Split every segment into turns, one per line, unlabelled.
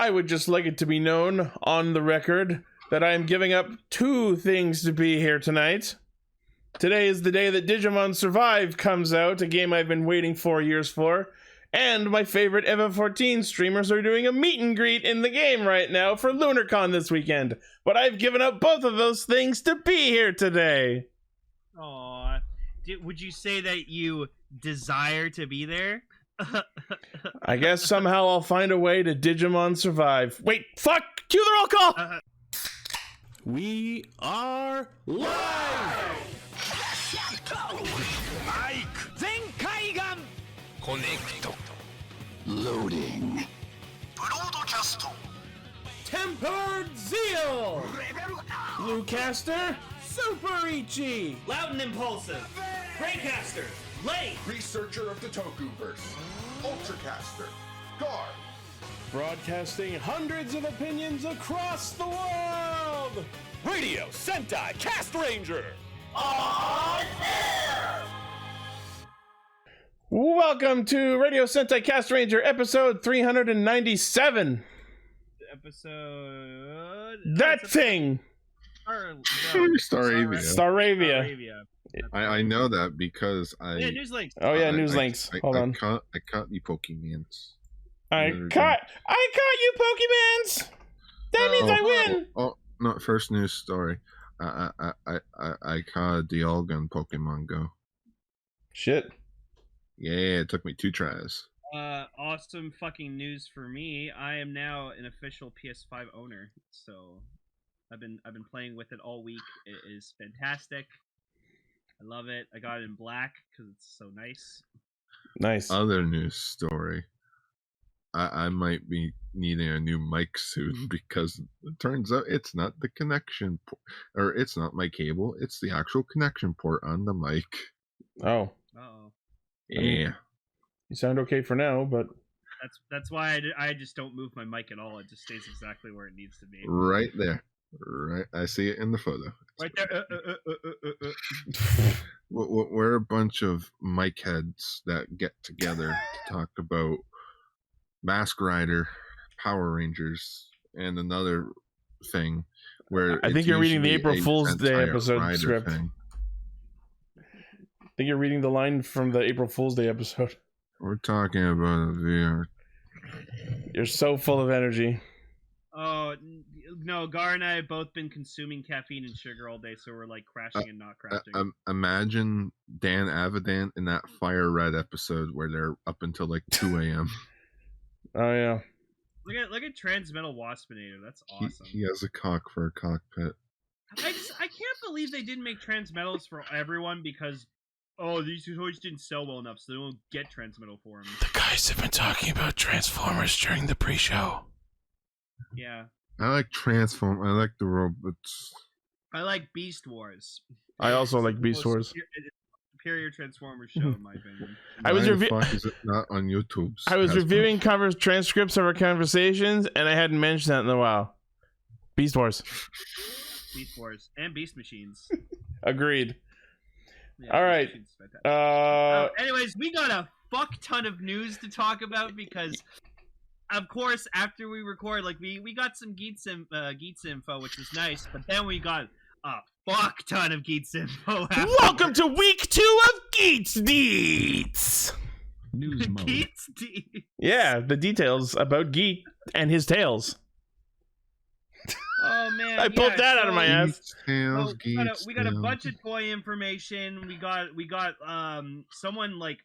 I would just like it to be known on the record that I am giving up 2 things to be here tonight. Today is the day that Digimon Survive comes out, a game I've been waiting 4 years for, and my favorite FF14 streamers are doing a meet and greet in the game right now for LunarCon this weekend. But I've given up both of those things to be here today.
Aww. Would you say that you desire to be there?
I guess somehow I'll find a way to Digimon Survive. Wait, fuck! Cue the roll call! We are live!
Loading.
Tempered Zeal! Bluecaster, Super Ichi!
Loud and impulsive. Greycaster. Late.
Researcher of the Tokuverse. Ultracaster. Guard.
Broadcasting hundreds of opinions across the world!
Radio Sentai Castranger!
Welcome to Radio Sentai Castranger, episode 397.
Episode...
That thing!
Staravia.
Staravia.
I know that because
Yeah, news links.
Oh yeah, news links. Hold on.
I caught the Pokemons.
I caught you, Pokemons! That means I win!
Oh, no, first news story. I caught the Dialga in Pokemon Go.
Shit.
Yeah, it took me 2 tries.
Awesome fucking news for me. I am now an official PS5 owner, so I've been playing with it all week. It is fantastic. I love it. I got it in black because it's so nice.
Nice.
Other news story. I might be needing a new mic soon because it turns out it's not the connection or it's not my cable. It's the actual connection port on the mic.
Oh.
Uh-oh.
Yeah.
You sound okay for now, but...
That's why I just don't move my mic at all. It just stays exactly where it needs to be.
Right there. Right. I see it in the photo.
Right there.
We're a bunch of mic heads that get together to talk about Mask Rider, Power Rangers, and another thing where
I think you're reading the
usually
April
a
Fool's Day
Sentai
episode
Rider
script.
thing.
I think you're reading the line from the April Fool's Day episode.
We're talking about a VR.
You're so full of energy.
Oh, no, Gar and I have both been consuming caffeine and sugar all day, so we're like crashing and not crafting.
Imagine Dan Avidan in that Fire Red episode where they're up until like 2 a.m.
Oh, yeah.
Look at Transmetal Waspinator. That's awesome.
He has a cock for a cockpit.
I can't believe they didn't make Transmetals for everyone because these toys didn't sell well enough, so they won't get Transmetal for them.
The guys have been talking about Transformers during the pre-show.
Yeah.
I like Transform. I like the robots.
I like Beast Wars.
I also like Beast Wars.
Superior Transformers show, in my opinion.
Why the fuck is it not on YouTube?
I was reviewing transcripts of our conversations, and I hadn't mentioned that in a while. Beast Wars.
Beast Wars and Beast Machines.
Agreed.
Yeah,
all right.
Anyways, we got a fuck ton of news to talk about because, of course, after we record, like we got some Geats info, which was nice, but then we got a fuck ton of Geats info.
Welcome to week 2 of Geats Deets.
News mode.
Geats Deets.
Yeah, the details about Geet and his tails.
Oh man,
I pulled that out of my ass.
We got a bunch of toy information. We got someone like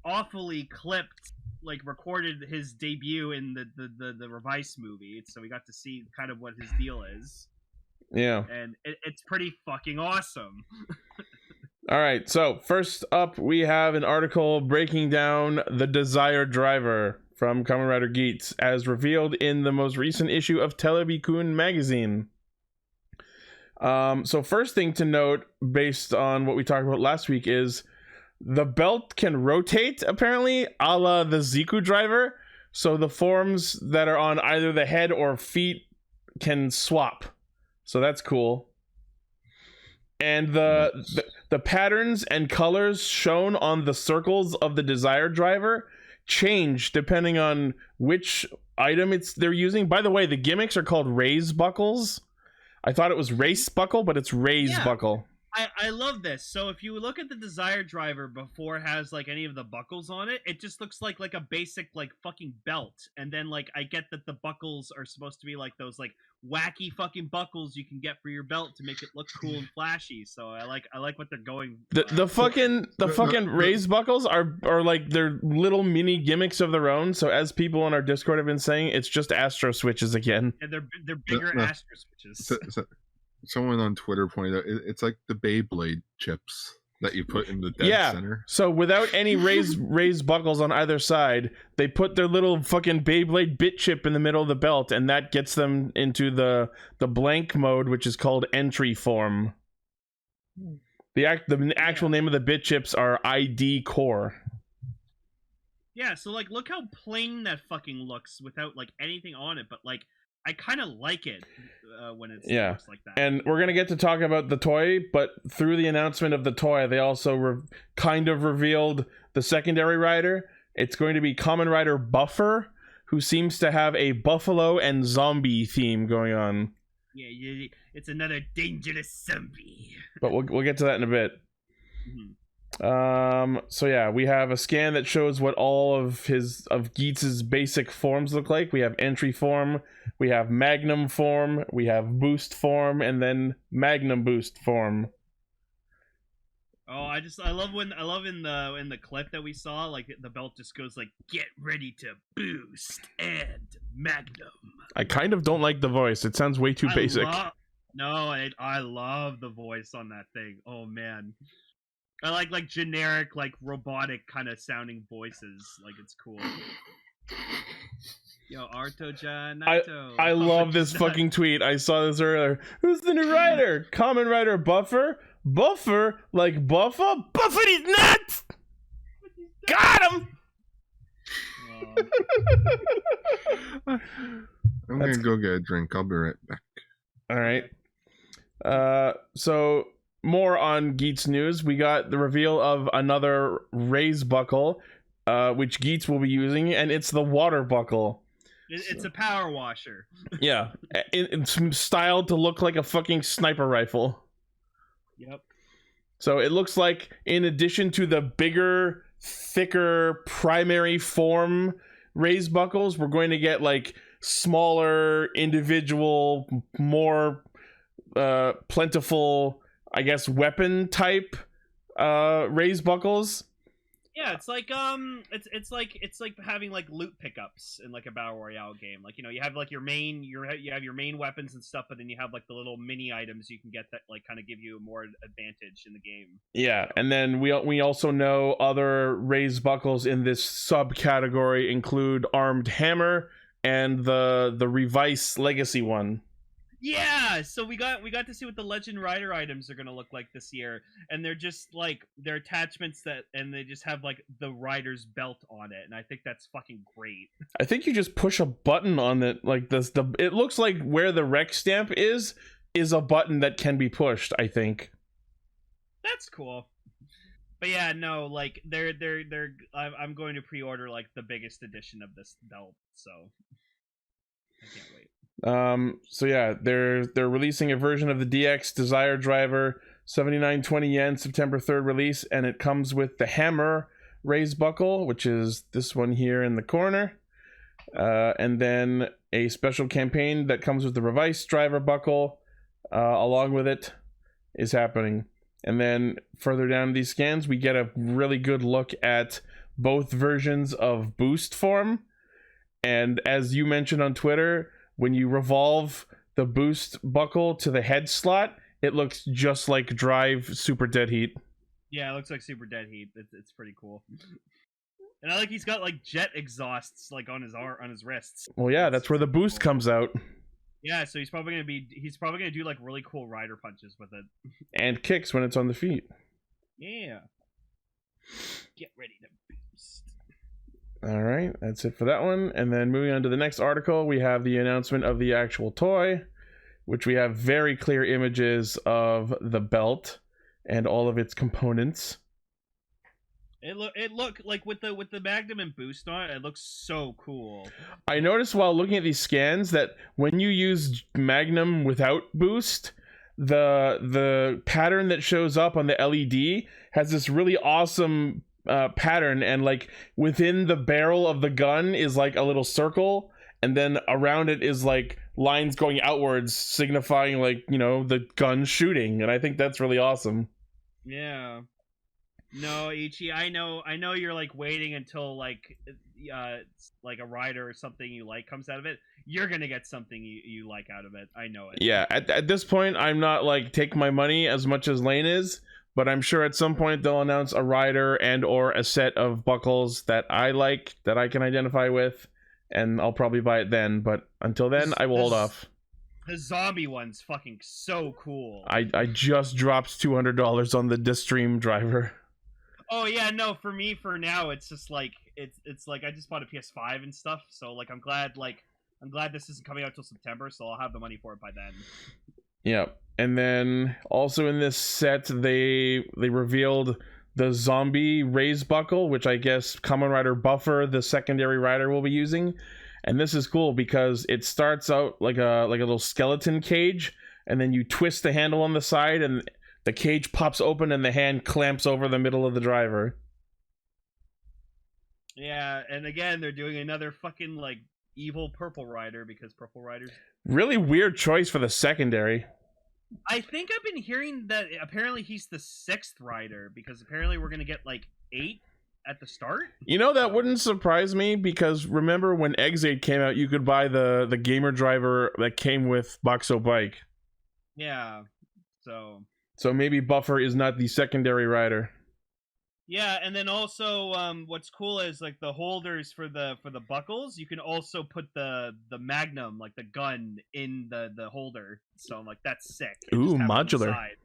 awfully clipped, like recorded his debut in the Revice movie, so we got to see kind of what his deal is.
Yeah,
and it's pretty fucking awesome.
All right, so first up we have an article breaking down the Desire Driver from Kamen Rider Geats as revealed in the most recent issue of Telebikun magazine. So first thing to note, based on what we talked about last week, is the belt can rotate, apparently, a la the Ziku Driver. So the forms that are on either the head or feet can swap. So that's cool. And the patterns and colors shown on the circles of the Desire Driver change depending on which item they're using. By the way, the gimmicks are called raise buckles. I thought it was race buckle, but it's raise buckle.
I love this. So if you look at the Desire driver before it has like any of the buckles on it, it just looks like a basic like fucking belt. And then like I get that the buckles are supposed to be like those like wacky fucking buckles you can get for your belt to make it look cool and flashy. So I like what they're going.
The fucking raise buckles are like they're little mini gimmicks of their own. So as people on our Discord have been saying, it's just Astro switches again.
And they're bigger Astro switches.
Someone on Twitter pointed out it's like the Beyblade chips that you put in the dead center.
So without any raised buckles on either side, they put their little fucking Beyblade bit chip in the middle of the belt, and that gets them into the blank mode, which is called entry form. The actual name of the bit chips are ID core.
Yeah, so like look how plain that fucking looks without like anything on it, but like I kind of like it when it looks like that.
And we're going to get to talk about the toy, but through the announcement of the toy, they also kind of revealed the secondary rider. It's going to be Kamen Rider Buffer, who seems to have a buffalo and zombie theme going on.
Yeah, it's another dangerous zombie.
But we'll get to that in a bit. So yeah, we have a scan that shows what all of Geats' basic forms look like. We have entry form, we have magnum form, we have boost form, and then magnum boost form.
Oh, I love in the clip that we saw, like the belt just goes like, get ready to boost and magnum.
I kind of don't like the voice. It sounds way too basic.
I love the voice on that thing. Oh man. I like generic, like robotic kind of sounding voices. Like it's cool. Yo, Arto-ja, Naito.
I love this fucking tweet. I saw this earlier. Who's the new rider? Kamen Rider Buffer? Buffer? Like Buffer? Buffer these nuts! Got him!
I'm gonna go get a drink. I'll be right back.
Alright. So more on Geats news. We got the reveal of another raise buckle, which Geats will be using, and it's the water buckle.
It's a power washer.
Yeah, it's styled to look like a fucking sniper rifle.
Yep.
So it looks like, in addition to the bigger, thicker primary form raise buckles, we're going to get like smaller, individual, more plentiful, I guess, weapon type raise buckles.
Yeah, it's like it's like having like loot pickups in like a battle royale game. Like, you know, you have like your main weapons and stuff, but then you have like the little mini items you can get that like kind of give you more advantage in the game.
Yeah, and then we also know other raise buckles in this subcategory include Armed Hammer and the Revice Legacy one.
Yeah, so we got to see what the Legend Rider items are gonna look like this year, and they're just like they're attachments and they just have like the rider's belt on it, and I think that's fucking great.
I think you just push a button on it like this. It looks like where the rec stamp is a button that can be pushed. I think
that's cool. But yeah, no, like they're I'm going to pre-order like the biggest edition of this belt, so I can't wait.
So yeah, they're releasing a version of the DX Desire driver, 7920 yen, September 3rd release, and it comes with the Hammer raise buckle, which is this one here in the corner, and then a special campaign that comes with the Revice driver buckle along with it is happening. And then further down these scans, we get a really good look at both versions of boost form, and as you mentioned on Twitter, when you revolve the boost buckle to the head slot, it looks just like Drive Super Dead Heat.
Yeah, it looks like Super Dead Heat. It's pretty cool. And I like he's got like jet exhausts like on his wrists.
Well, yeah, that's where the boost comes out.
Yeah, so he's probably gonna do like really cool rider punches with it.
And kicks when it's on the feet.
Yeah. Get ready to boost.
All right, that's it for that one. And then moving on to the next article, we have the announcement of the actual toy, which we have very clear images of the belt and all of its components.
It look like with the Magnum and boost on it. It looks so cool.
I noticed while looking at these scans that when you use Magnum without boost, the pattern that shows up on the LED has this really awesome pattern, and like within the barrel of the gun is like a little circle, and then around it is like lines going outwards signifying like, you know, the gun shooting, and I think that's really awesome.
Yeah. No, Ichi, I know you're like waiting until like a rider or something you like comes out of it. You're gonna get something you like out of it. I know it.
Yeah, at this point I'm not like take my money as much as Lane is, but I'm sure at some point they'll announce a rider and or a set of buckles that I like, that I can identify with, and I'll probably buy it then, but until then I will hold off.
The zombie one's fucking so cool.
I just dropped $200 on the Distream driver.
Oh yeah, no, for me for now it's just like it's like I just bought a PS5 and stuff, so like I'm glad this isn't coming out till September, so I'll have the money for it by then.
Yeah. And then also in this set they revealed the zombie raise buckle, which I guess Kamen Rider Buffer, the secondary rider, will be using. And this is cool because it starts out like a little skeleton cage, and then you twist the handle on the side and the cage pops open and the hand clamps over the middle of the driver.
Yeah, and again, they're doing another fucking, like, evil Purple Rider, because Purple Rider's...
Really weird choice for the secondary.
I think I've been hearing that apparently he's the 6th rider, because apparently we're gonna get, like, 8 at the start?
You know, that wouldn't surprise me, because remember when X8 came out, you could buy the gamer driver that came with Boxo Bike.
Yeah,
So maybe Buffer is not the secondary rider.
Yeah, and then also, what's cool is like the holders for the buckles. You can also put the Magnum, like the gun, in the holder. So I'm like, that's sick. And
Ooh,
just have it on the
modular.
side.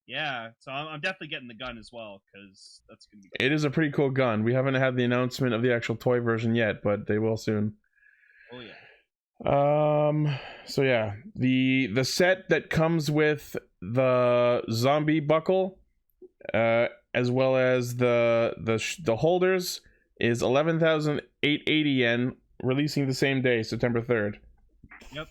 Yeah, so I'm definitely getting the gun as well, because that's gonna be cool.
It is a pretty cool gun. We haven't had the announcement of the actual toy version yet, but they will soon.
Oh yeah.
So yeah, the set that comes with the zombie buckle, as well as the holders, is 11,880 yen, releasing the same day, September 3rd.
Yep.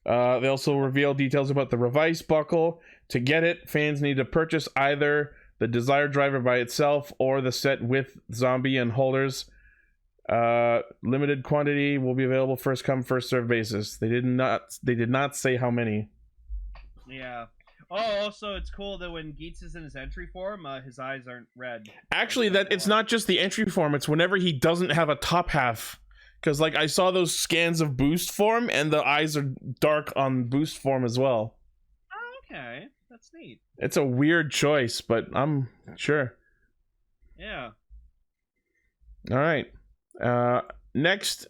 They also reveal details about the Revice buckle. To get it, fans need to purchase either the desired driver by itself or the set with zombie and holders. Limited quantity will be available first come first served basis. They did not say how many.
Yeah. Oh, also it's cool that when Geats is in his entry form, his eyes aren't red.
Actually, that it's not just the entry form, it's whenever he doesn't have a top half. Because like I saw those scans of boost form and the eyes are dark on boost form as well.
Oh, okay. That's neat.
It's a weird choice, but I'm sure.
Yeah.
All right. Next,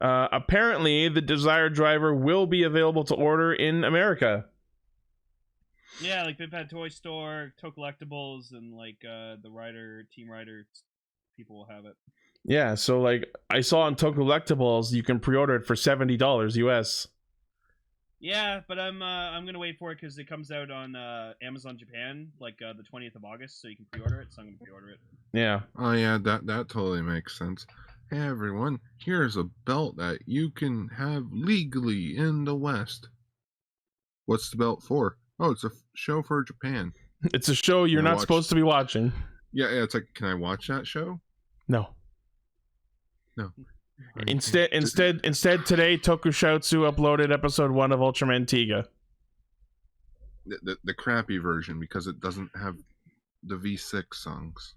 apparently the desired driver will be available to order in America.
Yeah, like Big Bad Toy Store, Toe Collectibles, and like the Team Rider people will have it.
Yeah, so like I saw on Toe Collectibles, you can pre-order it for $70 US.
Yeah, but I'm gonna wait for it because it comes out on Amazon Japan like the 20th of August, so you can pre-order it. So I'm gonna pre-order it.
Yeah.
Oh yeah, that totally makes sense. Hey everyone, here's a belt that you can have legally in the West. What's the belt for? Oh, it's a show for Japan.
It's a show you're not supposed to be watching.
Yeah, it's like, can I watch that show?
No.
No.
Instead, today Tokusatsu uploaded episode 1 of Ultraman Tiga.
The crappy version, because it doesn't have the V6 songs.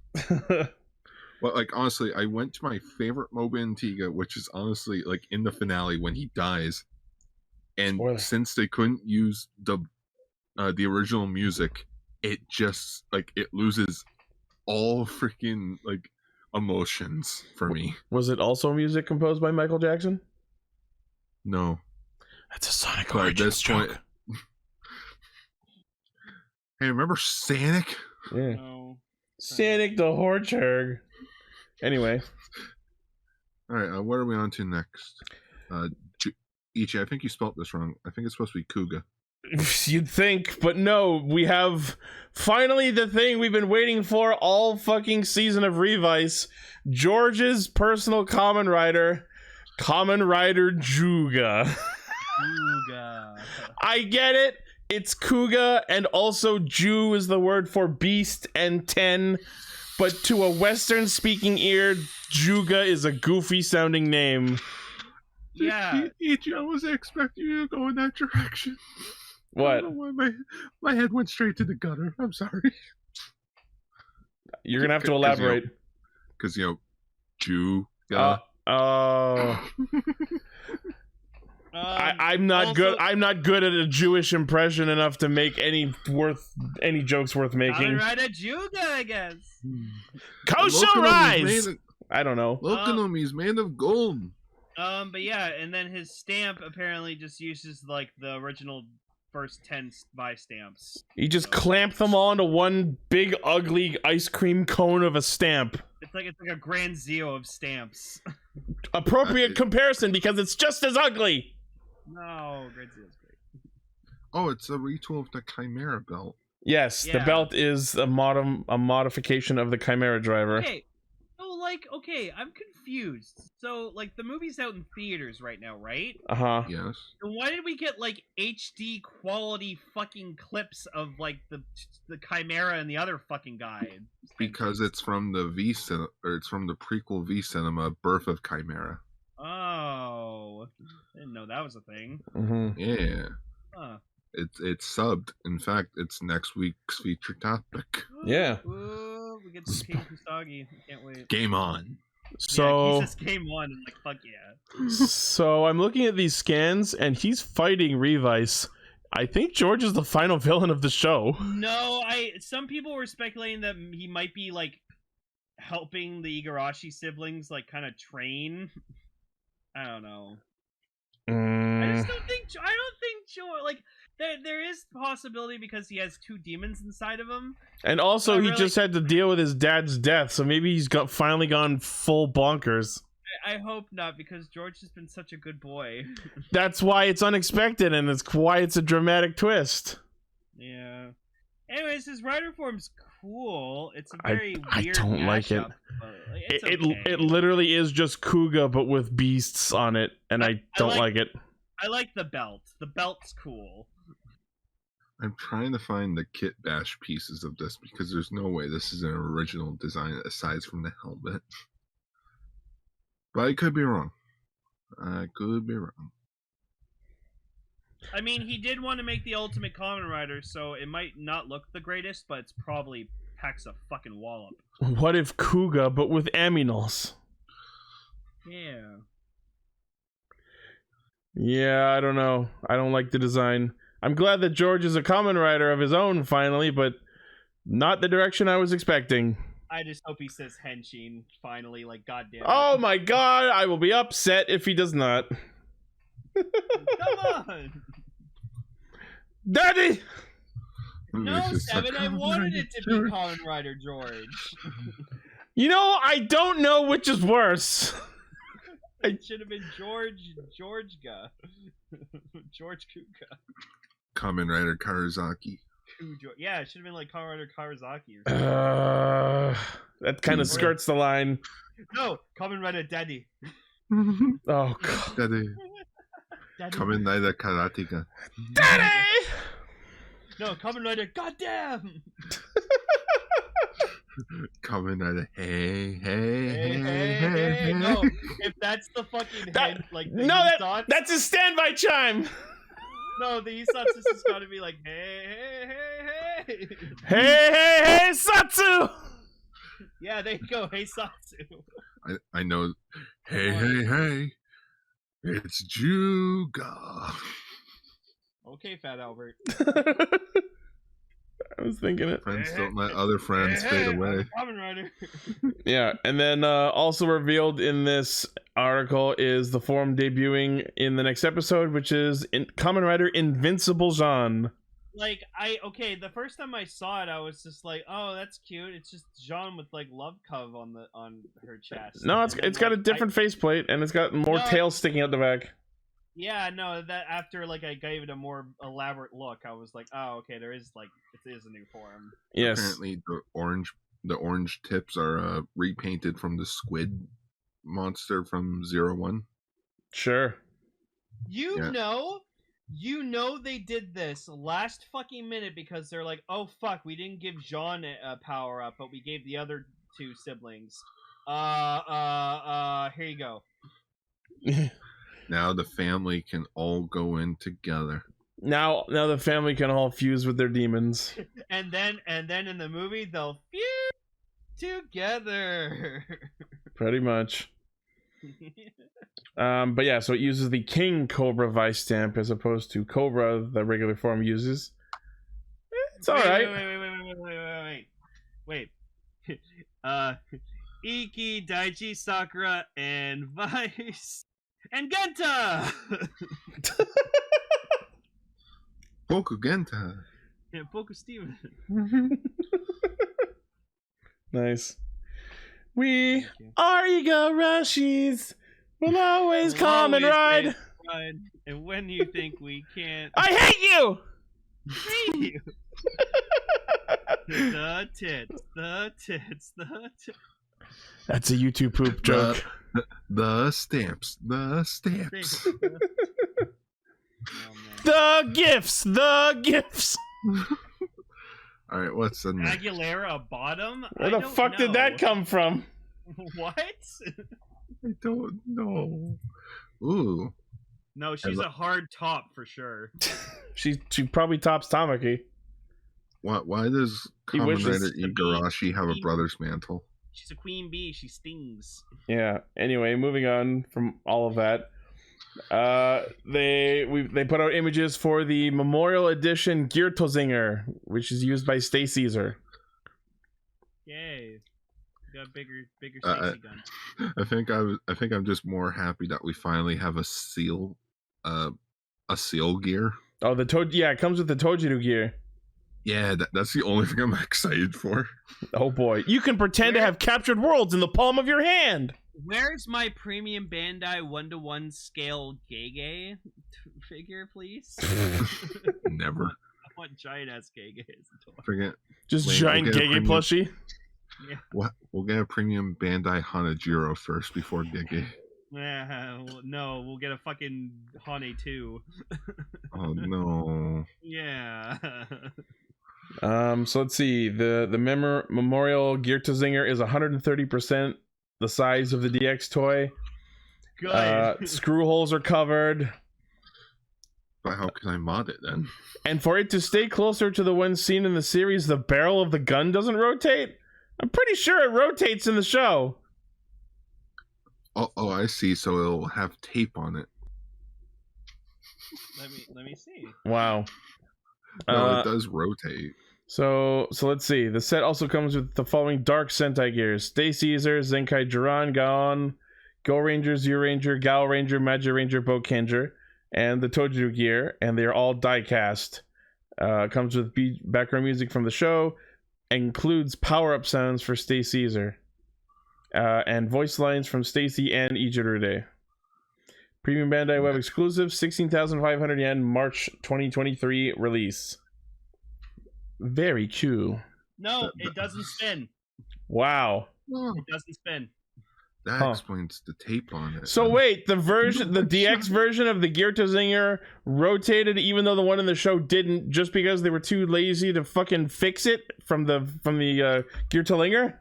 Well, like honestly, I went to my favorite MOBA in Tiga, which is honestly like in the finale when he dies, and since they couldn't use the original music, it just like it loses all freaking like emotions for me.
Was it also music composed by Michael Jackson?
No.
That's a Sonic Origins joke.
Hey, remember Sonic?
Yeah.
No.
Sonic the Hedgehog. Anyway.
All right, what are we on to next? Ichi, I think you spelled this wrong. I think it's supposed to be Kuga.
You'd think, but no, we have finally the thing we've been waiting for all fucking season of Revice. George's personal Kamen Rider, Kamen Rider Juga.
Juga.
I get it. It's Kuga, and also Ju is the word for beast and 10. But to a Western-speaking ear, Juga is a goofy-sounding name.
Yeah.
Ichi, I wasn't expecting you to go in that direction.
What?
I don't know why my head went straight to the gutter. I'm sorry.
You're gonna have to elaborate.
Because, Ju.
Oh. I'm not
also,
good. I'm not good at a Jewish impression enough to make any jokes worth making.
Kamen Rider Juga, I guess.
Kosher rice. I don't know.
Look at him, he's made of gold.
But yeah, and then his stamp apparently just uses like the original first 10 buy stamps.
He just clamped them all into one big ugly ice cream cone of a stamp.
It's like a Grand Zeo of stamps.
Appropriate comparison because it's just as ugly.
No, Grand Zeo's great.
Oh, it's a retool of the Chimera belt.
Yes,
Yeah.
the belt is a modification of the Chimera driver.
Okay, so I'm confused. So the movie's out in theaters right now, right?
Yes.
So why did we get HD quality fucking clips of the Chimera and the other fucking guy?
Because it's from the it's from the prequel V Cinema, Birth of Chimera.
Oh, I didn't know that was a thing.
Mm-hmm.
Yeah.
Huh.
It's subbed. In fact, it's next week's feature topic.
Yeah.
Ooh, we get some King Kusagi. Can't wait.
Game on.
So
yeah, he says game on and fuck yeah.
So I'm looking at these scans and he's fighting Revice. I think George is the final villain of the show.
No, some people were speculating that he might be helping the Igarashi siblings kind of train. I don't know. I just don't think George there is possibility because he has two demons inside of him.
And also he just had to deal with his dad's death, so maybe he's finally gone full bonkers.
I hope not, because George has been such a good boy.
That's why it's unexpected, and it's why it's a dramatic twist.
Yeah. Anyways, his rider form's cool. It's a very weird
I don't like it.
It's okay.
It literally is just Kuga, but with beasts on it, and I don't like it.
I like the belt. The belt's cool.
I'm trying to find the kit bash pieces of this because there's no way this is an original design aside from the helmet. But I could be wrong. I
mean, he did want to make the Ultimate Kamen Rider, so it might not look the greatest, but it's probably packs a fucking wallop.
What if Kuga, but with aminals?
Yeah.
Yeah, I don't know. I don't like the design. I'm glad that George is a Kamen Rider of his own finally, but not the direction I was expecting.
I just hope he says Henshin finally, goddamn.
Oh my god, I will be upset if he does not.
Come on!
Daddy!
No, Seven, I wanted it to be Kamen Rider George.
I don't know which is worse.
It should have been Georgega. George Kuka.
Kamen Rider Karazaki.
Yeah, it should have been Kamen Rider Karazaki or something.
That kind of skirts the line.
No, Kamen Rider Daddy.
Oh, God.
Daddy. Kamen Rider Karateka.
Daddy!
No, Kamen Rider Goddamn!
Kamen Rider
Hey. No, if that's the fucking head,
that's his standby chime!
No, the Isatsu has got to be hey.
Hey, Satsu!
Yeah, there you go, hey, Satsu.
I know. Hey. It's Juga.
Okay, Fat Albert.
I was thinking it.
Friends don't let other friends fade away.
Kamen Rider.
Yeah, and then also revealed in this article is the form debuting in the next episode, which is Kamen Rider Invincible Jean.
The first time I saw it, I was just oh, that's cute. It's just Jean with love cove on her chest.
No, it's got a different faceplate and it's got more tail sticking out the back.
Yeah, no, that after like I gave it a more elaborate look, I was like, oh, okay, there is like it is a new form.
Yes.
Apparently, the orange tips are repainted from the squid monster from 01.
Sure.
You
Yeah.
know they did this last fucking minute because they're like, oh fuck, we didn't give Jean a power up, but we gave the other two siblings. Here you go.
Now the family can all go in together.
Now the family can all fuse with their demons.
And then in the movie they'll fuse together.
Pretty much. But yeah, so it uses the King Cobra Vice stamp as opposed to Cobra the regular form uses. It's alright.
Wait. Iki, Daichi, Sakura, and Vice, and Genta!
Bokugenta.
And Boku Steven.
Nice. We are Ego Rushis. We'll always come and ride.
And when you think we can't,
I hate you!
hate you! The tits.
That's a YouTube poop joke.
The stamps.
Oh,
The gifts.
All right, what's the next?
Aguilera bottom?
Where the fuck did that come from?
What?
I don't know. Ooh.
No, she's a hard top for sure.
She probably tops Tanuki.
Why does
He
Kamen
wishes
Rider Igarashi have a brother's mantle?
She's a queen bee. She stings.
Yeah. Anyway, moving on from all of that. They put out images for the Memorial Edition Geertozinger, which is used by Stay Caesar.
Yay! Got bigger Stacy gun.
I think I'm just more happy that we finally have a seal gear.
Oh, it comes with the Tojiru gear.
Yeah, that's the only thing I'm excited for.
Oh boy, you can pretend to have captured worlds in the palm of your hand.
Where's my premium Bandai 1-to-1 scale Gege figure, please?
Never.
I want giant ass Gege as a toy.
Forget.
Just giant Gege plushie.
Yeah.
What? We'll get a premium Bandai Hanajiro first before Gege.
No, we'll get a fucking Hane too.
Oh no.
Yeah.
So let's see. The Memorial Geertozinger is 130% the size of the DX toy.
Good.
Screw holes are covered.
But how can I mod it then?
And for it to stay closer to the one seen in the series, the barrel of the gun doesn't rotate. I'm pretty sure it rotates in the show.
Oh, I see. So it'll have tape on it.
Let me see.
Wow.
No, it does rotate.
So let's see. The set also comes with the following Dark Sentai gears: Stay Caesar, Zenkai Jiran, Gaon, Go Ranger, Zero Ranger, Gal Ranger, Magi Ranger, Bokanger, and the Tojiru gear, and they are all die cast. Comes with background music from the show, includes power-up sounds for Stay Caesar, and voice lines from Stacy and Ijirude. Premium Bandai Web exclusive, 16,500 yen, March 2023 release. Very cool.
No, it doesn't spin.
Wow.
It doesn't spin.
That explains the tape on it.
So wait, the DX version of the Geertozinger rotated even though the one in the show didn't, just because they were too lazy to fucking fix it from the Geertozinger?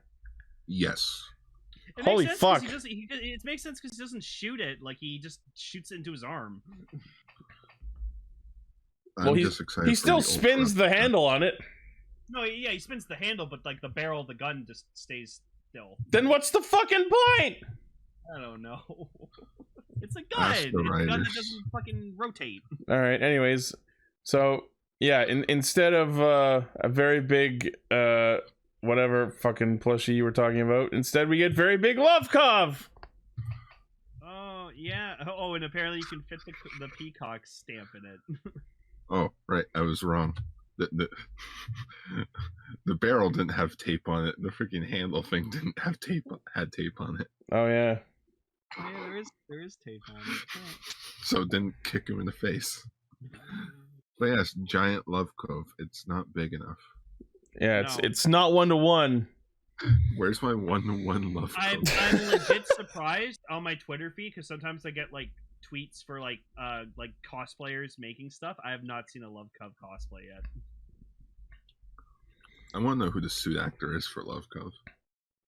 Yes.
Holy fuck.
It makes sense because he doesn't shoot it. Like, he just shoots it into his arm.
I'm just excited.
He still spins the handle on it.
No, yeah, he spins the handle, but like the barrel of the gun just stays still.
Then what's the fucking point?
I don't know. It's a gun. It's a gun that doesn't fucking rotate.
All right. Anyways, so yeah, instead of a very big whatever fucking plushie you were talking about, instead we get very big Lovekov.
Oh yeah. Oh, and apparently you can fit the peacock stamp in it.
Oh, right. I was wrong. The barrel didn't have tape on it. The freaking handle thing didn't have tape. Had tape on it.
Oh yeah.
Yeah, there is tape on it.
So didn't kick him in the face. But yes, giant love cove. It's not big enough.
Yeah,
No.
it's not 1-to-1.
Where's my 1-to-1 love
I'm
cove?
legit surprised on my Twitter feed because sometimes I get like tweets for like cosplayers making stuff. I have not seen a Love Cove cosplay yet.
I want to know who the suit actor is for Love Cove.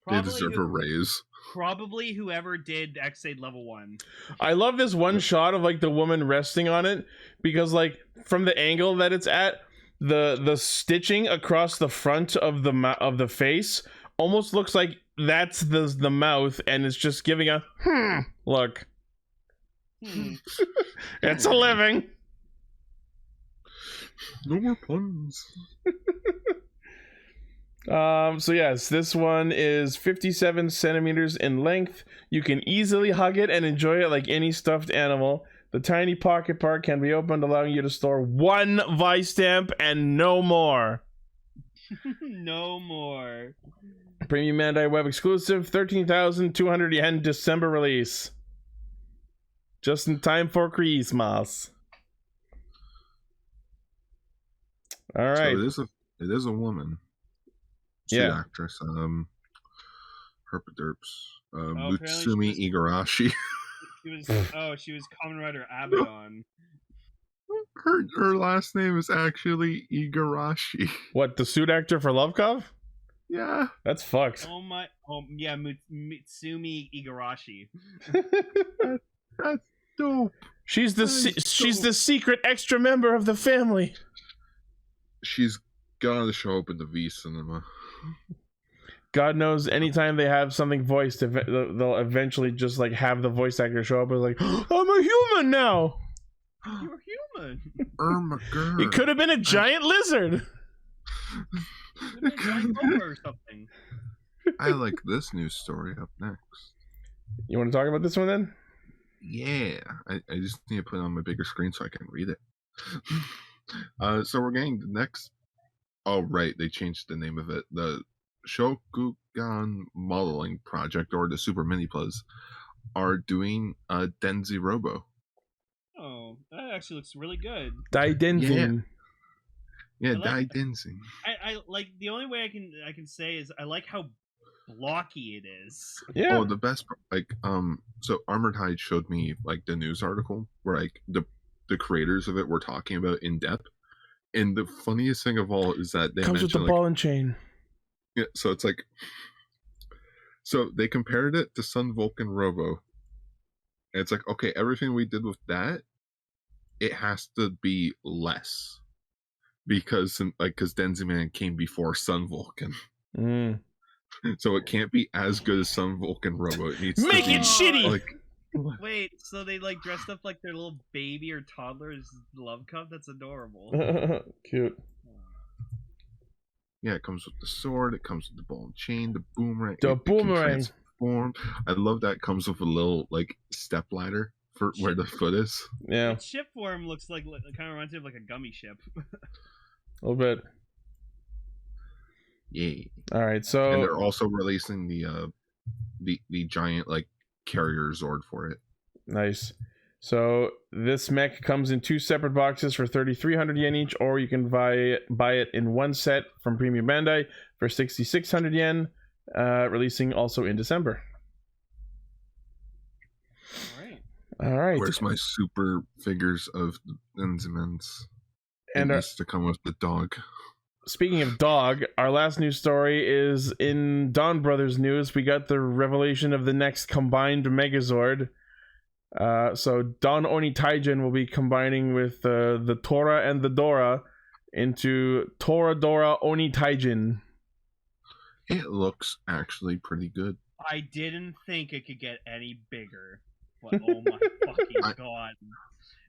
They deserve a raise.
Probably whoever did X-Aid level 1.
I love this one shot of like the woman resting on it because like from the angle that it's at, the stitching across the front of the face almost looks like that's the mouth, and it's just giving a look. It's a living.
No more puns.
So yes, this one is 57 centimeters in length. You can easily hug it and enjoy it like any stuffed animal. The tiny pocket part can be opened, allowing you to store 1 Vice stamp and no more.
No more.
Premium Bandai web exclusive, 13,200 yen December release. Just in time for Christmas. All right.
So it is a woman. Suit actress. Herpaderps. Mutsumi Igarashi.
She was Kamen Rider Abaddon.
Her last name is actually Igarashi.
What, the suit actor for Love Cove?
Yeah.
That's fucked.
Yeah, Mutsumi Igarashi.
That's dope.
She's the secret extra member of the family.
She's gotta show up in the V cinema.
God knows, anytime they have something voiced, they'll eventually just like have the voice actor show up and like, I'm a human now.
You're human.
Irma girl.
It could have been a giant lizard.
Or something.
I like this news story up next.
You want to talk about this one then?
Yeah, I just need to put it on my bigger screen so I can read it. So we're getting the next. Oh right, they changed the name of it. The Shokugan Modeling Project, or the Super MiniPlas, are doing a Denzi Robo.
Oh, that actually looks really good.
Daidenzin.
Yeah,
like
Denzi.
I like, the only way I can say is I like how blocky it is.
Yeah.
Oh, the best so Armored Hide showed me like the news article where like the creators of it were talking about in depth, and the funniest thing of all is that they
comes with the
like,
ball and chain.
Yeah, so it's like, so they compared it to Sun Vulcan Robo, and it's like, okay, everything we did with that, it has to be less because Denziman came before Sun Vulcan. So it can't be as good as Sun Vulcan Robo. It needs
Make
to be
it shitty.
like,
Wait, so they like dressed up like their little baby or toddler's Love Cup? That's adorable.
Cute.
yeah, it comes with the sword, it comes with the ball and chain, the boomerang.
The
it can
boomerang.
transform. I love that it comes with a little like step ladder for where the foot is.
Yeah,
Its ship form looks like kind of reminds me of like a gummy ship.
a little bit.
Yeah.
All right, so
And they're also releasing the giant like carrier Zord for it.
nice. So this mech comes in 2 separate boxes for 3,300 yen each, or you can buy it in one set from Premium Bandai for 6,600 yen, releasing also in December. All right.
Where's my super figures of Enzimens?
And
it needs to come with the dog.
Speaking of dog, our last news story is in Donbrothers news. We got the revelation of the next combined Megazord. So Don Oni Taijin will be combining with the Tora and the Dora into Toradora Oni Taijin.
It looks actually pretty good.
I didn't think it could get any bigger, but oh my fucking god!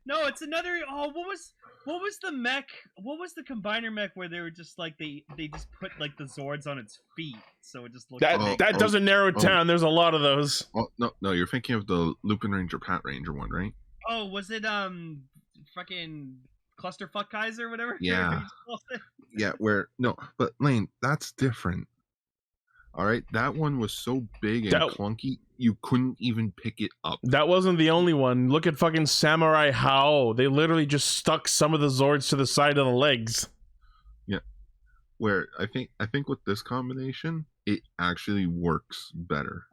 No, it's another. Oh, what was the mech? What was the combiner mech where they were just like they just put like the Zords on its feet, so it just looked.
That doesn't narrow it down. There's a lot of those.
Oh, no, you're thinking of the Lupin Ranger Pat Ranger one, right?
Oh, was it fucking Clusterfuck Kaiser or whatever?
Yeah. Yeah, but Lane, that's different. All right, that one was so big and clunky, you couldn't even pick it up.
That wasn't the only one. Look at fucking Samurai Hao. They literally just stuck some of the Zords to the side of the legs.
Yeah. Where I think with this combination, it actually works better.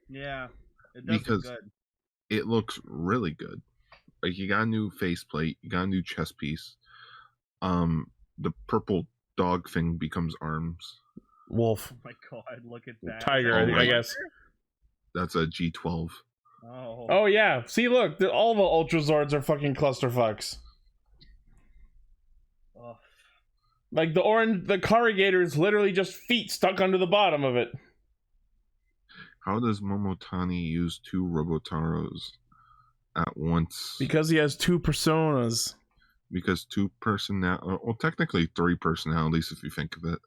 Yeah, it does look good.
It looks really good. Like, you got a new faceplate, you got a new chest piece. The purple dog thing becomes arms.
Wolf.
Oh my god, look at that.
Tiger, I guess.
That's a G12.
Oh yeah. See, look, all the Ultra Zords are fucking clusterfucks.
Oh.
Like the corrugator is literally just feet stuck under the bottom of it.
How does Momotani use 2 Robotaros at once?
Because he has 2 personas.
Because 2 well, technically 3 personalities if you think of it.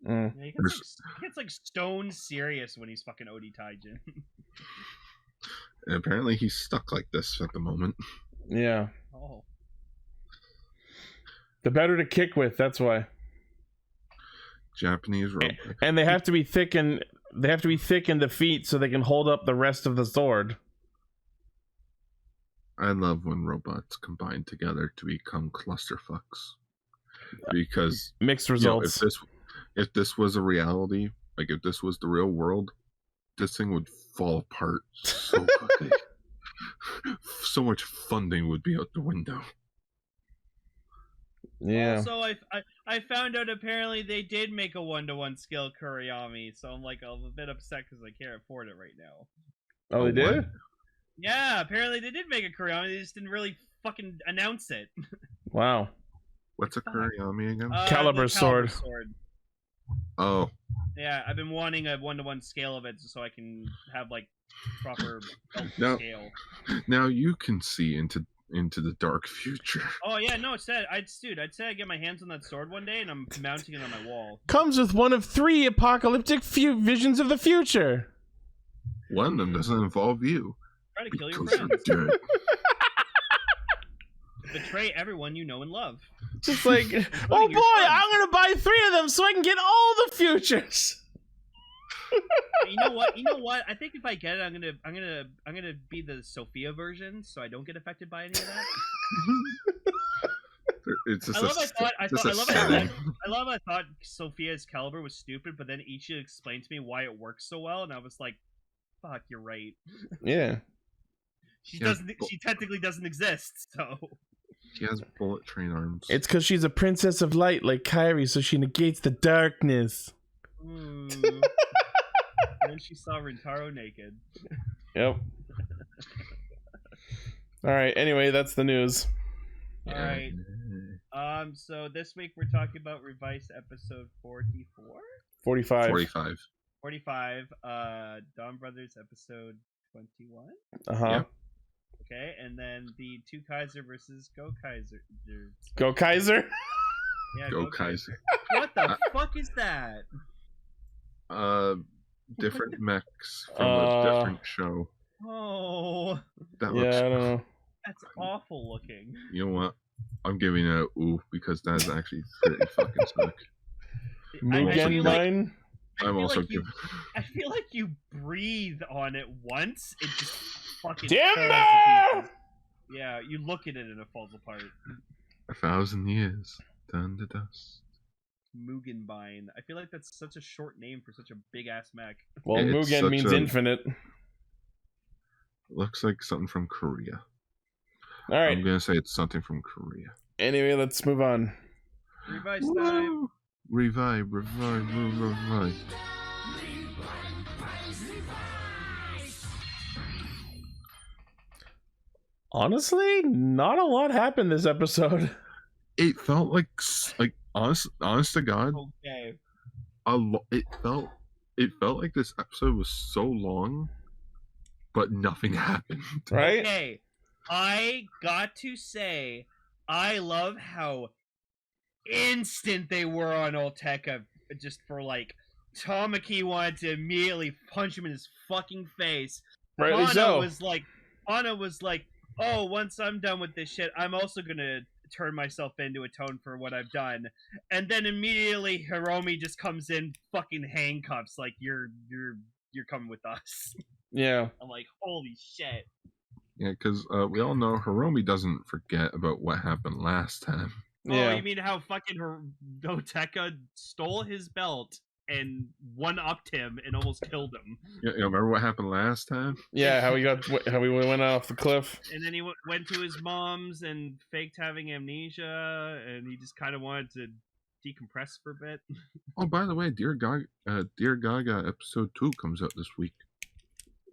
Yeah, he gets like stone serious when he's fucking Odi Taijin.
And apparently he's stuck like this at the moment.
Yeah.
Oh.
The better to kick with, that's why.
Japanese robot.
And they have to be thick in the feet so they can hold up the rest of the sword.
I love when robots combine together to become clusterfucks. Because
mixed results.
If this was a reality, like if this was the real world, this thing would fall apart so quickly. So much funding would be out the window.
Yeah.
Also, I found out apparently they did make a 1-to-1 scale Kuriyami, so I'm like a bit upset because I can't afford it right now.
Oh, they did?
Yeah, apparently they did make a Kuriyami. They just didn't really fucking announce it.
Wow.
What's a Kuriyami again?
Caliber sword.
Oh.
Yeah, I've been wanting a 1-to-1 scale of it so I can have like proper scale.
Now you can see into the dark future.
Oh yeah, no, I'd say I get my hands on that sword one day and I'm mounting it on my wall.
Comes with one of 3 apocalyptic visions of the future.
One of them doesn't involve you.
Try to kill your friends.
Dead.
Betray everyone you know and love.
Just like, oh boy, I'm gonna buy 3 of them so I can get all the futures.
You know what? I think if I get it, I'm gonna be the Sophia version, so I don't get affected by any of that.
It's just
I love I thought Sophia's caliber was stupid, but then Ichi explained to me why it works so well, and I was like, fuck, you're right.
Yeah.
She technically doesn't exist, so.
She has bullet train arms.
It's because she's a princess of light like Kairi, so she negates the darkness.
And then she saw Rintaro naked.
Yep. Alright, anyway, that's the news.
Alright. So this week we're talking about Revice episode 44?
45.
45. Donbrothers episode 21?
Uh-huh.
Yep.
Okay, and then the TwoKaiser versus GoKaiser.
GoKaiser?
Yeah,
GoKaiser.
What the fuck is that?
Different mechs from a different show.
Oh.
That looks.
I don't know.
That's awful looking.
You know what? I'm giving it a ooh because that's actually pretty fucking sick.
Mugen Line?
I feel like you breathe on it once, it just fucking
Timber!
Yeah, you look at it and it falls apart.
1,000 years down to dust.
Mugenbein. I feel like that's such a short name for such a big ass mech.
Well, Mugen means infinite.
Looks like something from Korea.
All right.
I'm gonna say it's something from Korea.
Anyway, let's move on.
Revice time.
Revive.
Honestly, not a lot happened this episode.
It felt like honest to God.
Okay.
It felt like this episode was so long, but nothing happened.
Right?
Okay. I got to say, I love how instant they were on Olteka just for like Tamaki wanted to immediately punch him in his fucking face.
Rightly so.
Anna was like, oh, once I'm done with this shit, I'm also gonna turn myself in to atone for what I've done. And then immediately Hiromi just comes in, fucking handcuffs, like you're coming with us.
Yeah.
I'm like, holy shit.
Yeah, because we all know Hiromi doesn't forget about what happened last time.
Yeah.
Oh, you mean how fucking Goteka stole his belt and one-upped him and almost killed him?
Yeah, remember what happened last time?
Yeah, how we went off the cliff.
And then he went to his mom's and faked having amnesia, and he just kind of wanted to decompress for a bit.
Oh, by the way, Dear Gaga episode 2 comes out this week.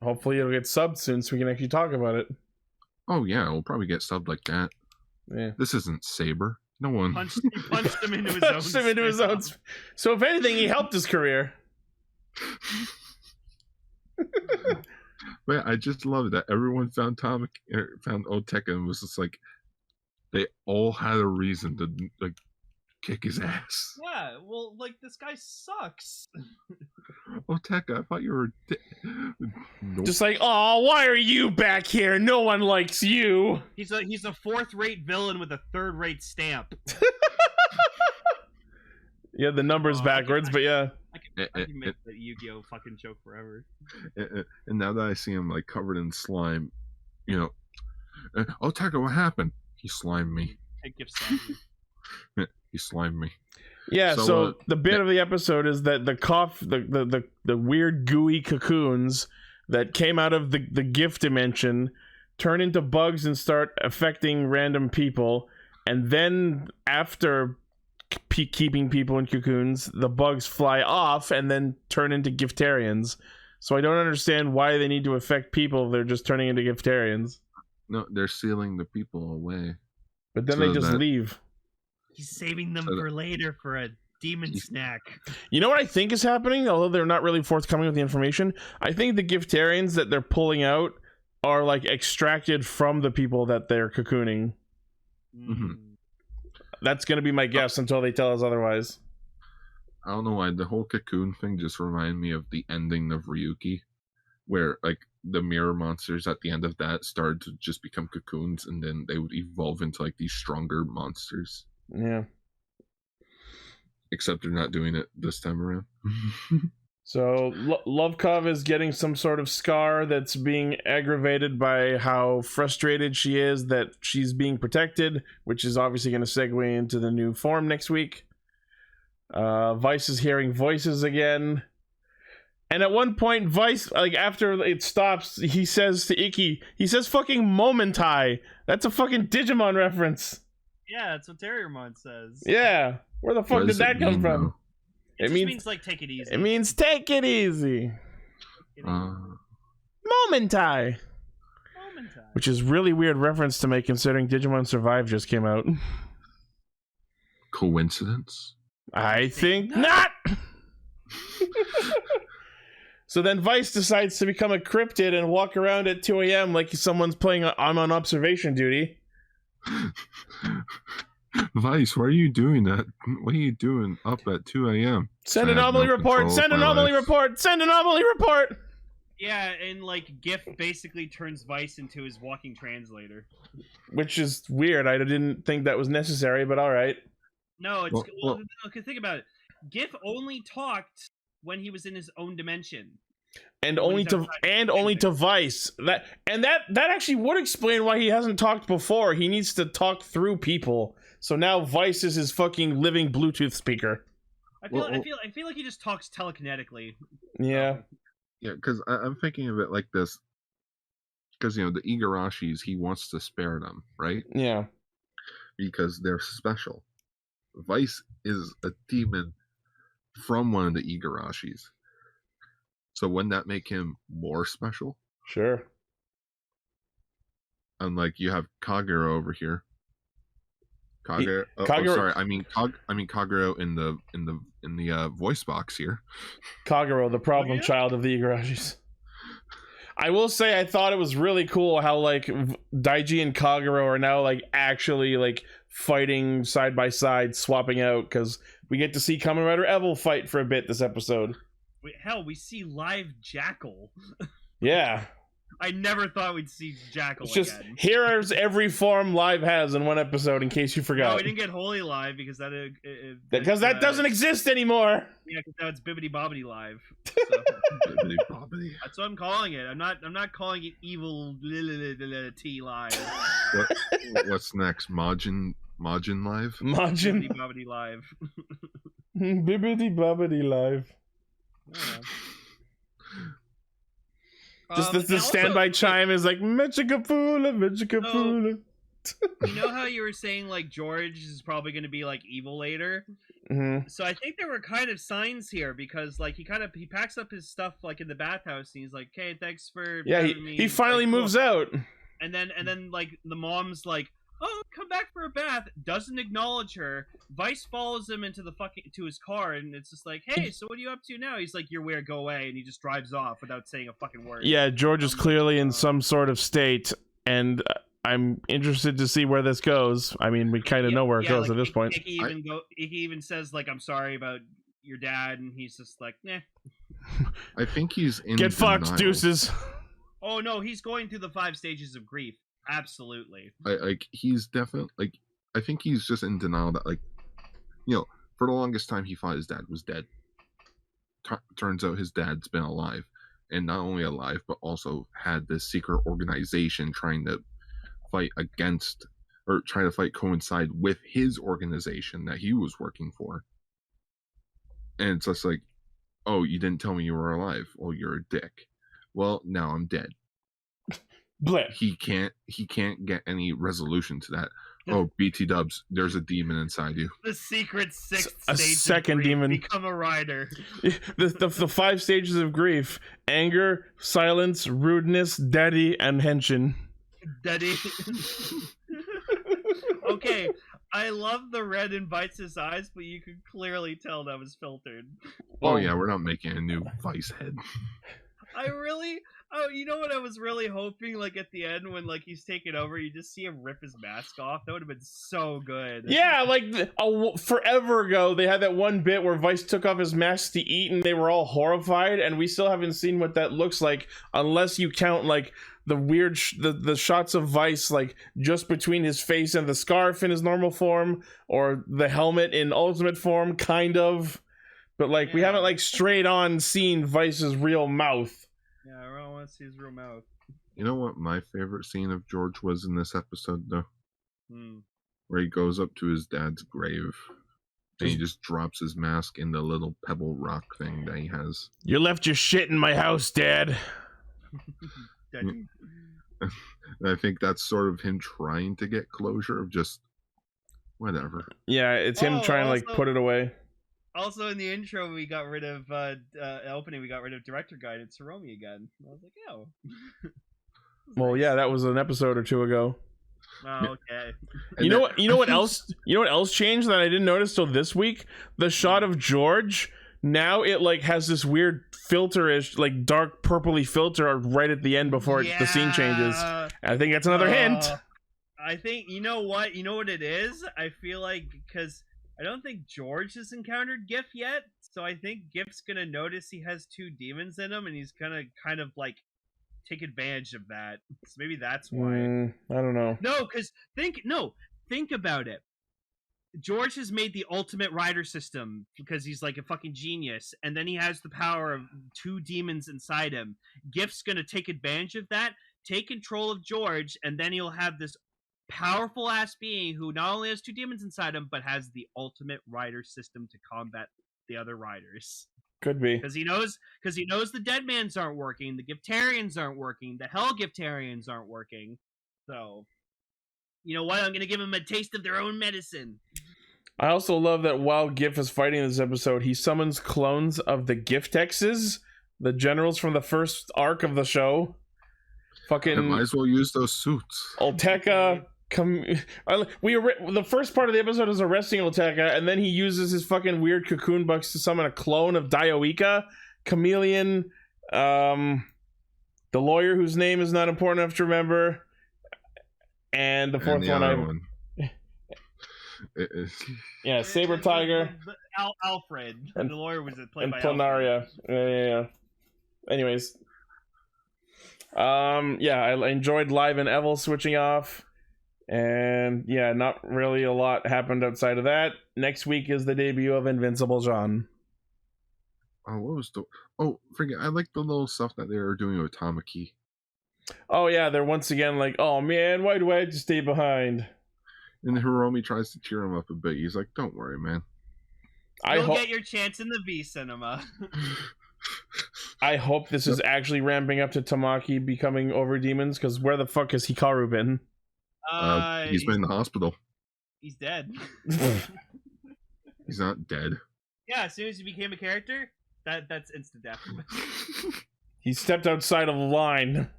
Hopefully it'll get subbed soon so we can actually talk about it.
Oh yeah, we'll probably get subbed like that.
Yeah.
This isn't Saber. No one
He punched him into his own.
So if anything, he helped his career.
But I just love that everyone found Oteka and was just like, they all had a reason to like kick his ass.
Yeah, well, like, this guy sucks.
Oteka, I thought you were nope.
Just like, oh, why are you back here? No one likes you.
He's a fourth-rate villain with a third-rate stamp.
Yeah, the numbers backwards, but yeah.
I can make the Yu-Gi-Oh fucking joke forever.
And now that I see him like covered in slime, you know, Oteka, what happened? He slimed me.
Take gifts on you.
He slimed me.
Yeah, so the bit of the episode is that the weird gooey cocoons that came out of the gift dimension turn into bugs and start affecting random people, and then after keeping people in cocoons, the bugs fly off and then turn into giftarians. So I don't understand why they need to affect people. They're just turning into giftarians.
No, they're sealing the people away.
But then they just leave.
He's saving them for later for a demon snack.
You know what I think is happening? Although they're not really forthcoming with the information, I think the giftarians that they're pulling out are like extracted from the people that they're cocooning.
Mm-hmm.
That's going to be my guess until they tell us otherwise.
I don't know why. The whole cocoon thing just reminded me of the ending of Ryuki, where like the mirror monsters at the end of that started to just become cocoons, and then they would evolve into like these stronger monsters.
Yeah.
Except they're not doing it this time around.
So Lovekov is getting some sort of scar that's being aggravated by how frustrated she is that she's being protected, which is obviously going to segue into the new form next week. Vice is hearing voices again. And at one point, Vice, like after it stops, he says to Ikki, he says fucking Momentai. That's a fucking Digimon reference.
Yeah, that's what Terriermon says.
Yeah. Where the fuck did that come from?
Though? It means like take it easy.
It means take it easy. Momentai. Which is really weird reference to make considering Digimon Survive just came out.
Coincidence? I
think not. So then Vice decides to become a cryptid and walk around at 2 a.m. like someone's playing I'm on observation duty.
Vice, why are you doing that? What are you doing up at 2 a.m.?
Send anomaly report! Send anomaly report! Send anomaly report!
Yeah, and like GIF basically turns Vice into his walking translator.
Which is weird. I didn't think that was necessary, but alright.
No, it's well, think about it. GIF only talked when he was in his own dimension.
And only to Vice. That actually would explain why he hasn't talked before. He needs to talk through people. So now Vice is his fucking living Bluetooth speaker.
I feel like he just talks telekinetically.
Yeah.
Yeah, because I'm thinking of it like this. Because, you know, the Igarashis, he wants to spare them, right?
Yeah.
Because they're special. Vice is a demon from one of the Igarashis. So wouldn't that make him more special?
Sure.
Unlike you have Kagero over here. Kagero. Sorry, I mean Kagero in the voice box here.
Kagero, the problem child of the Igarashis. I will say I thought it was really cool how like Daiji and Kagero are now like actually like fighting side by side, swapping out, because we get to see Kamen Rider Evil fight for a bit this episode.
Hell, we see live Jackal.
Yeah.
I never thought we'd see Jackal
It's just
again.
here's every form Live has in one episode, in case you
No,
forgot.
we didn't get Holy Live because that
doesn't exist anymore.
Yeah, because now it's Bibbidi Bobbidi Live. So.
Bibbidi bobbidi.
That's what I'm calling it. I'm not calling it Evil T Live.
What's next? Majin Live?
Majin.
Bibbidi Bobbidi Live.
Bibbidi Bobbidi Live.
Yeah.
Just the standby chime is like Mechikapula, Mechikapula.
You know how you were saying like George is probably going to be like evil later?
Mm-hmm.
So I think there were kind of signs here because like he packs up his stuff like in the bathhouse and he's like, "Okay, thanks for having me."
He finally
like,
moves out.
And then like the mom's like, "Oh, come back for a bath." Doesn't acknowledge her. Vice follows him into to his car, and it's just like, "Hey, so what are you up to now?" He's like, "You're weird, go away," and he just drives off without saying a fucking word.
Yeah, George is clearly in some sort of state, and I'm interested to see where this goes. I mean, we kind of know where it goes
like,
at this point.
He even says like, "I'm sorry about your dad," and he's just like, "Nah."
I think he's in
Get
denial.
fucked, deuces.
Oh no, he's going through the 5 stages of grief. Absolutely.
He's definitely I think he's just in denial that for the longest time he thought his dad was dead. Turns out his dad's been alive, and not only alive but also had this secret organization trying to fight against or trying to fight coincide with his organization that he was working for. And it's just like, oh, you didn't tell me you were alive. Well, you're a dick. Well, now I'm dead.
Blip.
He can't get any resolution to that. Oh, BT dubs, there's a demon inside you.
The secret 6th
A
stage
second
of grief,
demon.
become a rider.
The 5 stages of grief: anger, silence, rudeness, daddy, and henshin.
Daddy. Okay, I love the red in Bites' eyes, but you can clearly tell that was filtered.
Oh yeah, we're not making a new Vice head.
You know what I was really hoping, like at the end when like he's taking over, you just see him rip his mask off. That would have been so good.
Yeah, like forever ago, they had that one bit where Vice took off his mask to eat, and they were all horrified. And we still haven't seen what that looks like, unless you count like the weird the shots of Vice like just between his face and the scarf in his normal form, or the helmet in ultimate form, kind of. But like we haven't like straight on seen Vice's real mouth.
Yeah, I don't want to see his real mouth.
You know what my favorite scene of George was in this episode, though? Where he goes up to his dad's grave and he just drops his mask in the little pebble rock thing that he has.
You left your shit in my house, Dad.
I think that's sort of him trying to get closure of just whatever.
Yeah, it's him trying to like put it away.
Also, in the intro, we got rid of opening. We got rid of director guide and Saromi again. I was like, "Oh."
Well, yeah, that was an episode or two ago.
Oh, okay.
You know what? You know what else? You know what else changed that I didn't notice till this week? The shot of George. Now it like has this weird filter-ish, like dark purpley filter right at the end before the scene changes. I think that's another hint.
I think you know what it is. I feel like because I don't think George has encountered Gif yet, so I think Gif's gonna notice he has 2 demons in him, and he's gonna kind of like take advantage of that. So maybe that's why.
I don't know.
No, because think about it. George has made the ultimate rider system because he's like a fucking genius, and then he has the power of 2 demons inside him. Gif's gonna take advantage of that, take control of George, and then he'll have this powerful ass being who not only has 2 demons inside him, but has the ultimate rider system to combat the other riders.
Could be
because he knows the Deadmans aren't working, the Giftarians aren't working, the Hell Giftarians aren't working. So, you know what? I'm gonna give him a taste of their own medicine.
I also love that while Gif is fighting this episode, he summons clones of the Giftexes, the generals from the first arc of the show. Fucking
might as well use those suits.
Olteka. The first part of the episode is arresting Olteka, and then he uses his fucking weird cocoon bucks to summon a clone of Dioika, Chameleon, the lawyer whose name is not important enough to remember, and the fourth one. Yeah, Saber Tiger.
Alfred. And the lawyer was played by
Planaria. Yeah. Anyways. Yeah, I enjoyed Live and Evil switching off. And yeah, not really a lot happened outside of that. Next week is the debut of Invincible Jean.
Oh, what was the... Oh, forget. I like the little stuff that they were doing with Tanuki.
Oh yeah, they're once again like, oh man, why do I have to stay behind?
And Hiromi tries to cheer him up a bit. He's like, don't worry, man.
You'll get your chance in the V cinema.
I hope this is actually ramping up to Tamaki becoming over demons, because where the fuck has Hikaru been?
He's been in the hospital.
He's dead.
He's not dead.
Yeah, as soon as he became a character, that's instant death.
He stepped outside of the line.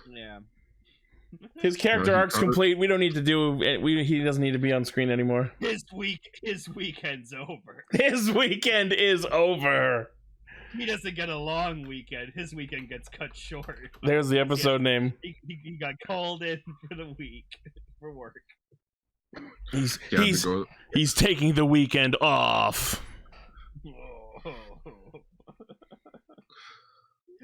Yeah.
His character arc's complete. We don't need to do. He doesn't need to be on screen anymore.
His weekend's over.
His weekend is over.
He doesn't get a long weekend. His weekend gets cut short.
There's the episode name.
He got called in for the week for work.
He's taking the weekend off.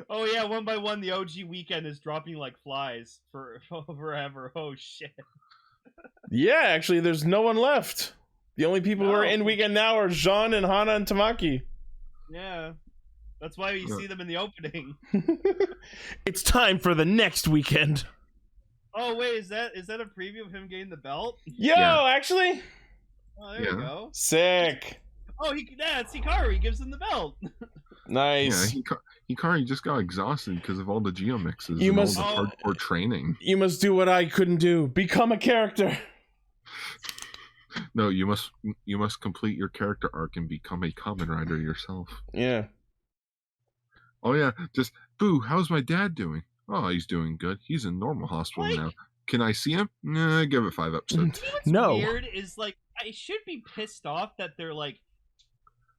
Oh yeah, one by one, the OG weekend is dropping like flies for forever. Oh shit.
Yeah, actually, there's no one left. The only people who are in weekend now are Jean and Hana and Tamaki.
Yeah. That's why you see them in the opening.
It's time for the next weekend.
Oh wait, is that a preview of him getting the belt?
Actually.
Oh, there we go.
Sick.
Oh, it's Hikaru. He gives him the belt.
Nice.
Yeah, Hikaru just got exhausted because of all the geomixes and all the hardcore training.
You must do what I couldn't do. Become a character.
No, you must complete your character arc and become a Kamen Rider yourself.
Yeah.
Oh yeah, just boo. How's my dad doing? Oh, he's doing good. He's in normal hospital now. Can I see him? Nah, give it 5 episodes.
What's weird is like I should be pissed off that they're like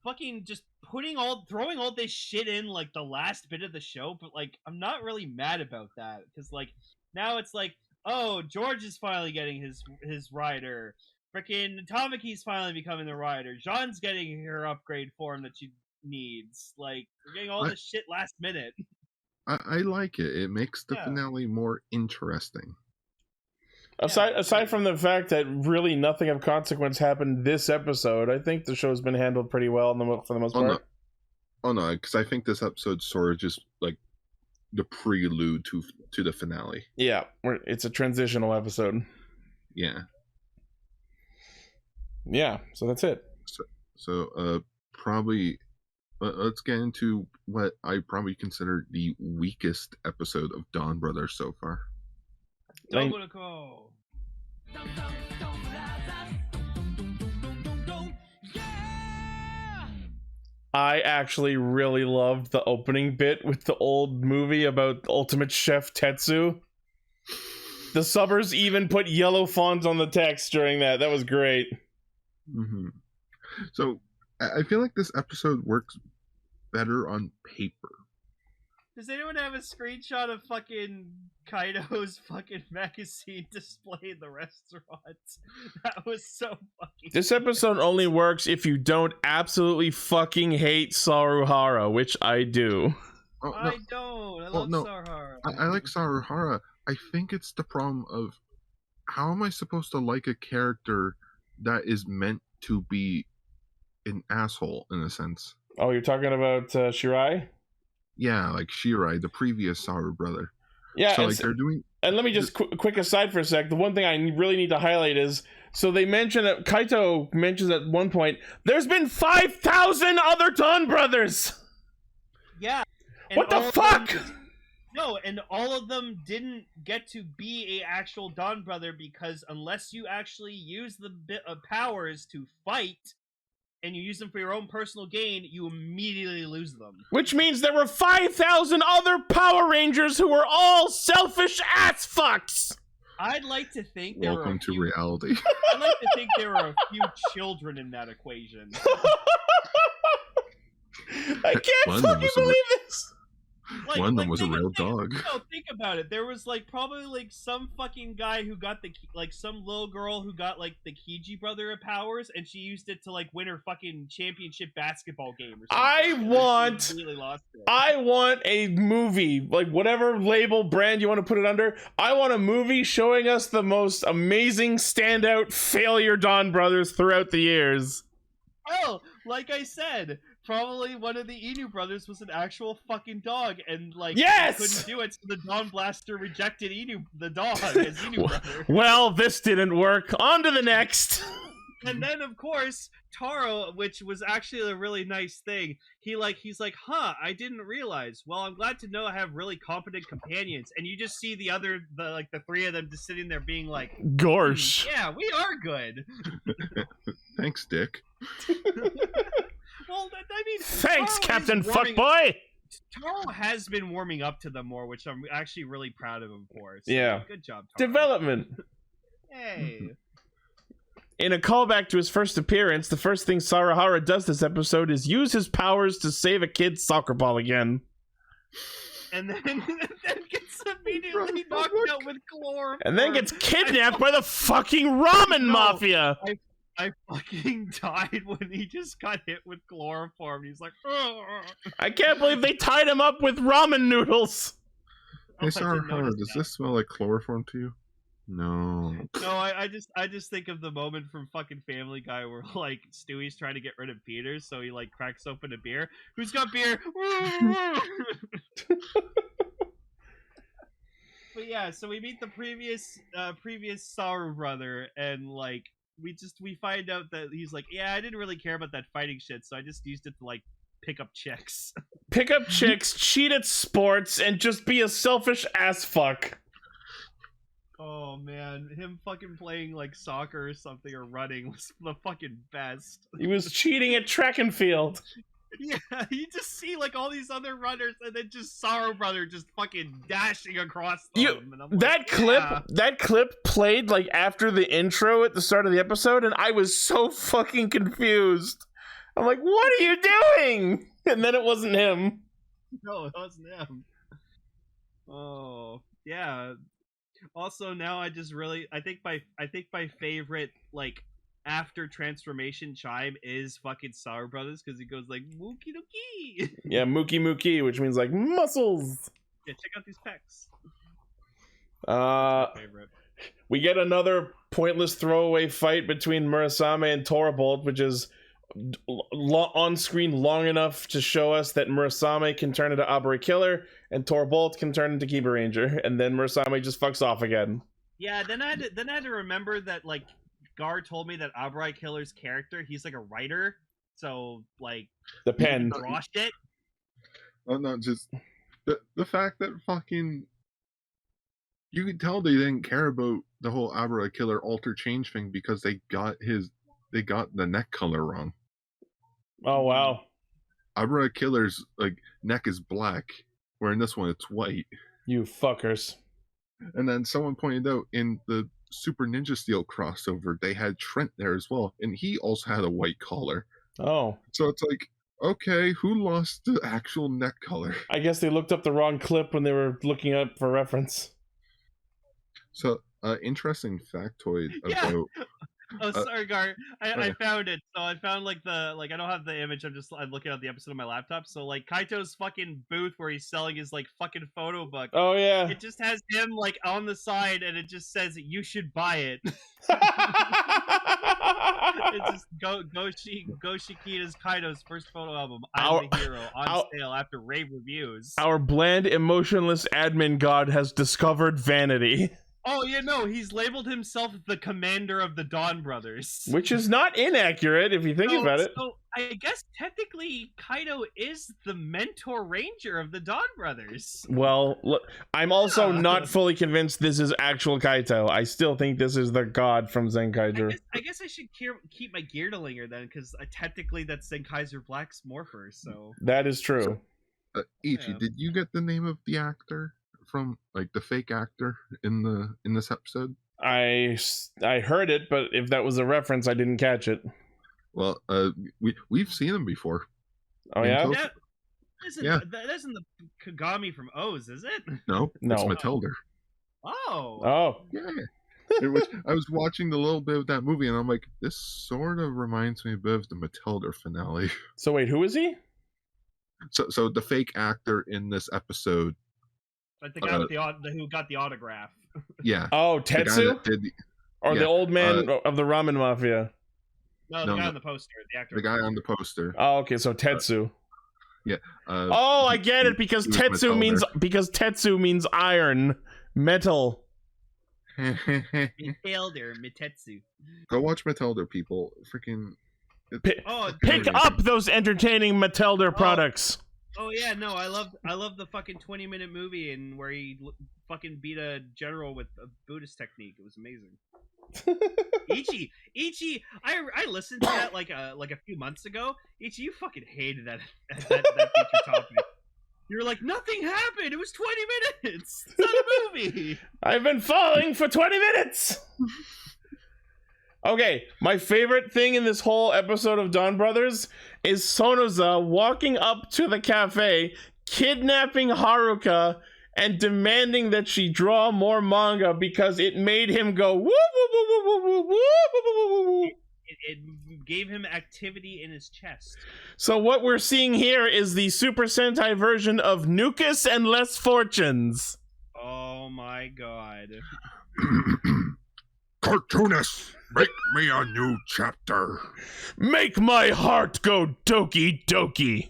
fucking just throwing all this shit in like the last bit of the show, but like I'm not really mad about that because like now it's like, oh, George is finally getting his rider. Frickin' Tamaki's finally becoming the rider. Jean's getting her upgrade form that she needs. Like we're getting all this shit last minute.
I like it. It makes the finale more interesting.
Aside from the fact that really nothing of consequence happened this episode, I think the show's been handled pretty well for the most part.
No, because I think this episode's sort of just like the prelude to the finale.
Yeah, it's a transitional episode.
Yeah.
Yeah, so that's it.
So probably let's get into what I probably consider the weakest episode of Donbrothers so far.
I actually really loved the opening bit with the old movie about Ultimate Chef Tetsu. The subbers even put yellow font on the text during that. That was great.
Mm-hmm. So I feel like this episode works better on paper.
Does anyone have a screenshot of fucking Kaido's fucking magazine display in the restaurant? That was so fucking...
This episode only works if you don't absolutely fucking hate Saruhara, which I do.
Oh, no.
I don't. I love Saruhara.
I like Saruhara. I think it's the problem of how am I supposed to like a character that is meant to be an asshole in a sense?
Oh, you're talking about Shirai?
Yeah, like Shirai, the previous Saru brother.
Yeah,
so like they're doing.
And let me just quick aside for a sec. The one thing I really need to highlight is so they mentioned that Kaito mentions at one point there's been 5,000 other Donbrothers.
Yeah.
What the fuck?
No, and all of them didn't get to be a actual Donbrother because unless you actually use the bit of powers to fight. And you use them for your own personal gain, you immediately lose them. Which means there were 5,000 other Power Rangers who were all selfish ass fucks! I'd like to think there
Welcome to reality.
I'd like to think there were a few children in that equation.
I can't fucking believe this!
One of them was a real dog.
No, think about it. There was like probably like some fucking guy who got like some little girl who got like the Kiji brother of powers, and she used it to like win her fucking championship basketball game or something.
I want a movie, like whatever label brand you want to put it under. I want a movie showing us the most amazing standout failure Donbrothers throughout the years.
Oh, like I said, probably one of the Inu brothers was an actual fucking dog, and like
yes!
couldn't do it, so the Dawn Blaster rejected the dog as Inu brother.
Well, this didn't work. On to the next.
And then of course Taro, which was actually a really nice thing. He's like, huh, I didn't realize. Well, I'm glad to know I have really competent companions. And you just see the three of them just sitting there being like,
Gorsh.
Yeah, we are good.
Thanks, Dick.
Well, I mean,
thanks,
Taro
Captain Fuckboy.
Taro has been warming up to them more, which I'm actually really proud of him for. So,
yeah,
good job, Taro.
Development.
Hey.
In a callback to his first appearance, the first thing Sarahara does this episode is use his powers to save a kid's soccer ball again.
And then gets immediately knocked out with chloroform.
And then gets kidnapped by the fucking ramen mafia.
I fucking died when he just got hit with chloroform. He's like, oh.
I can't believe they tied him up with ramen noodles.
Hey, Sarahara, does this smell like chloroform to you? No.
No, I just think of the moment from fucking Family Guy where like Stewie's trying to get rid of Peter, so he like cracks open a beer. Who's got beer? But yeah, so we meet the previous Saru brother, and like we find out that he's like, yeah, I didn't really care about that fighting shit, so I just used it to like pick up chicks.
Pick up chicks, cheat at sports, and just be a selfish ass fuck.
Oh man, him fucking playing like soccer or something or running was the fucking best.
He was cheating at track and field.
Yeah, you just see like all these other runners and then just Saru brother just fucking dashing across them. And I'm like,
that clip played like after the intro at the start of the episode, and I was so fucking confused. I'm like, what are you doing? And then it wasn't him.
No, it wasn't him. Oh, yeah. Also, now I think my favorite like after transformation chime is fucking Saru Brothers, because he goes like Mookie Dookie.
Yeah, Mookie Mookie, which means like muscles.
Yeah, check out these pecs.
Favorite. We get another pointless throwaway fight between Murasame and Torbolt, which is on screen long enough to show us that Murasame can turn into Abare Killer and Torbolt can turn into Kiba Ranger, and then Murasame just fucks off again.
Yeah, then I had to remember that like Gar told me that Abare Killer's character, he's like a writer, so like
the pen
draw shit.
Oh no, just the fact that fucking you could tell they didn't care about the whole Abare Killer alter change thing because they got the neck color wrong.
Oh wow.
Abare Killer's like neck is black, where in this one it's white.
You fuckers.
And then someone pointed out in the Super Ninja Steel crossover, they had Trent there as well, and he also had a white collar.
Oh.
So it's like, okay, who lost the actual neck color?
I guess they looked up the wrong clip when they were looking up for reference.
So, interesting factoid about...
Oh, sorry, Gar. I found it. So I found like I don't have the image. I'm looking at the episode on my laptop. So like Kaito's fucking booth where he's selling his like fucking photo book.
Oh yeah.
It just has him like on the side, and it just says you should buy it. It's just Go Shikita's Kaito's first photo album. I'm the Hero on sale after rave reviews.
Our bland, emotionless admin god has discovered vanity.
Oh, yeah, no, he's labeled himself the commander of the Donbrothers.
Which is not inaccurate if you think about it.
So I guess technically Kaito is the mentor ranger of the Donbrothers.
Well, look, I'm also not fully convinced this is actual Kaito. I still think this is the god from Zenkaiger.
I guess I should keep my Geartlinger then, because technically that's Zenkaiser Black's morpher, so...
That is true.
So, Ichi, did you get the name of the actor? From like the fake actor in this episode?
I heard it, but if that was a reference, I didn't catch it.
Well, we've seen him before.
Oh yeah?
That isn't the Kagami from O's, is it?
No,
No.
it's Matilda.
Oh.
Oh,
Yeah. I was watching the little bit of that movie, and I'm like, this sort of reminds me a bit of the Matilda finale.
so wait, who is he?
So the fake actor in this episode,
Like the guy with who got the autograph.
yeah.
Oh,
the guy
Tetsu?
that did
Or
yeah,
the old man of the ramen mafia?
No, the guy on the poster, the actor.
the guy on the poster.
Oh, okay, so Tetsu.
Oh,
I get it, because
he was
Tetsu means iron, metal.
Matilda, Mitetsu.
Go watch Matilda, people. Freaking.
Oh,
Pick up those entertaining Matilda products.
Oh yeah, no, I love the fucking 20-minute movie and where he fucking beat a general with a Buddhist technique. It was amazing. Ichi, I listened to that like a few months ago. Ichi, you fucking hated that feature topic. You were like, nothing happened. It was 20 minutes. It's not a movie.
I've been falling for 20 minutes. Okay, my favorite thing in this whole episode of Donbrothers is Sonoza walking up to the cafe, kidnapping Haruka, and demanding that she draw more manga because it made him go woo woo woo woo woo woo woo woo woo.
It gave him activity in his chest.
So what we're seeing here is the Super Sentai version of Nukas and Less Fortunes.
Oh my god.
Cartoonist, make me a new chapter.
Make my heart go doki doki.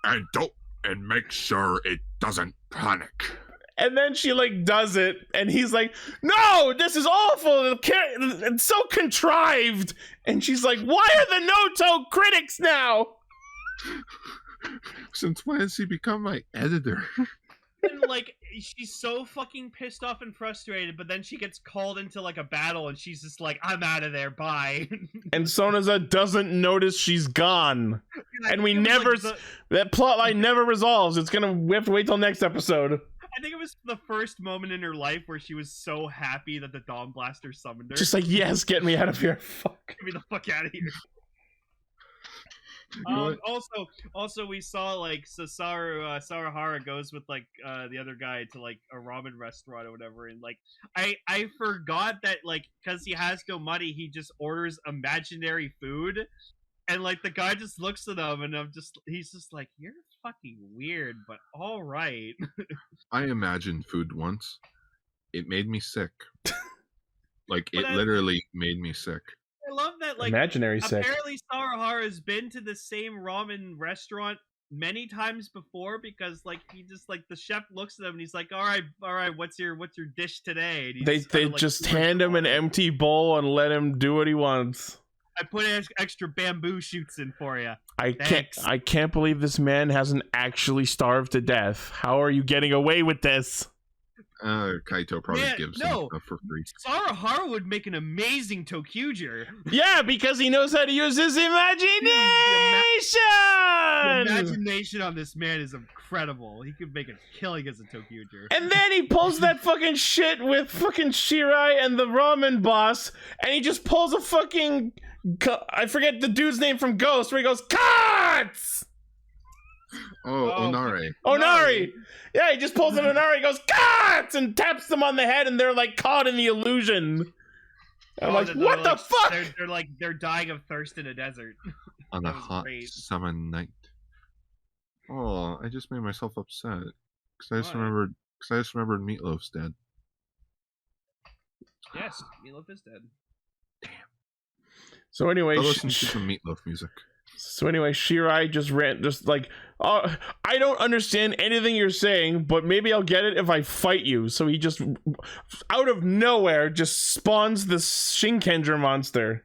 And make sure it doesn't panic.
And then she like does it, and he's like, "No, this is awful. It's so contrived." And she's like, "Why are the Noto critics now?"
Since when has he become my editor?
And like she's so fucking pissed off and frustrated, but then she gets called into like a battle, and she's just like, "I'm out of there, bye."
And Sonoza doesn't notice she's gone, and we
It was
never
like
that plotline never resolves. It's gonna we have to wait till next episode.
I think it was the first moment in her life where she was so happy that the Dawn Blaster summoned her.
Just like, yes, get me out of here. Fuck.
Get me the fuck out of here. Also, we saw like Saruhara goes with like the other guy to like a ramen restaurant or whatever, and like I forgot that like because he has no money, he just orders imaginary food, and like the guy just looks at him, and he's just like, "You're fucking weird, but all right."
I imagined food once. It made me sick. Like
But
it literally made me sick.
I love that, like,
Imaginary sick.
apparently Saruhara has been to the same ramen restaurant many times before because, like, he just, like, the chef looks at him and he's like, all right, what's your dish today? And
They
he's kinda, like,
just hand him an empty bowl and let him do what he wants.
I put extra bamboo shoots in for you.
I can't believe this man hasn't actually starved to death. How are you getting away with this?
Kaito probably
Man,
gives
no.
him stuff for free.
Saruhara would make an amazing Tokuger.
Yeah, because he knows how to use his imagination.
The imagination on this man is incredible. He could make a killing as a Tokuger.
And then he pulls that fucking shit with fucking Shirai and the ramen boss, and he just pulls a fucking, I forget the dude's name from Ghost, where he goes, "Cuts!"
Oh, Onare.
Onari! Yeah, he just pulls an Onari, goes, "Cuts!" and taps them on the head, and they're like caught in the illusion. I'm like, what the fuck?
They're dying of thirst in a desert.
On a
That was
hot
great.
summer night. Oh, I just made myself upset. Because I just
Why?
remembered Meatloaf's dead.
Yes, Meatloaf is dead.
So anyway,
I listened to some Meatloaf music.
Shirai just like, oh, I don't understand anything you're saying, but maybe I'll get it if I fight you. So he just, out of nowhere, just spawns the Shinkenger monster.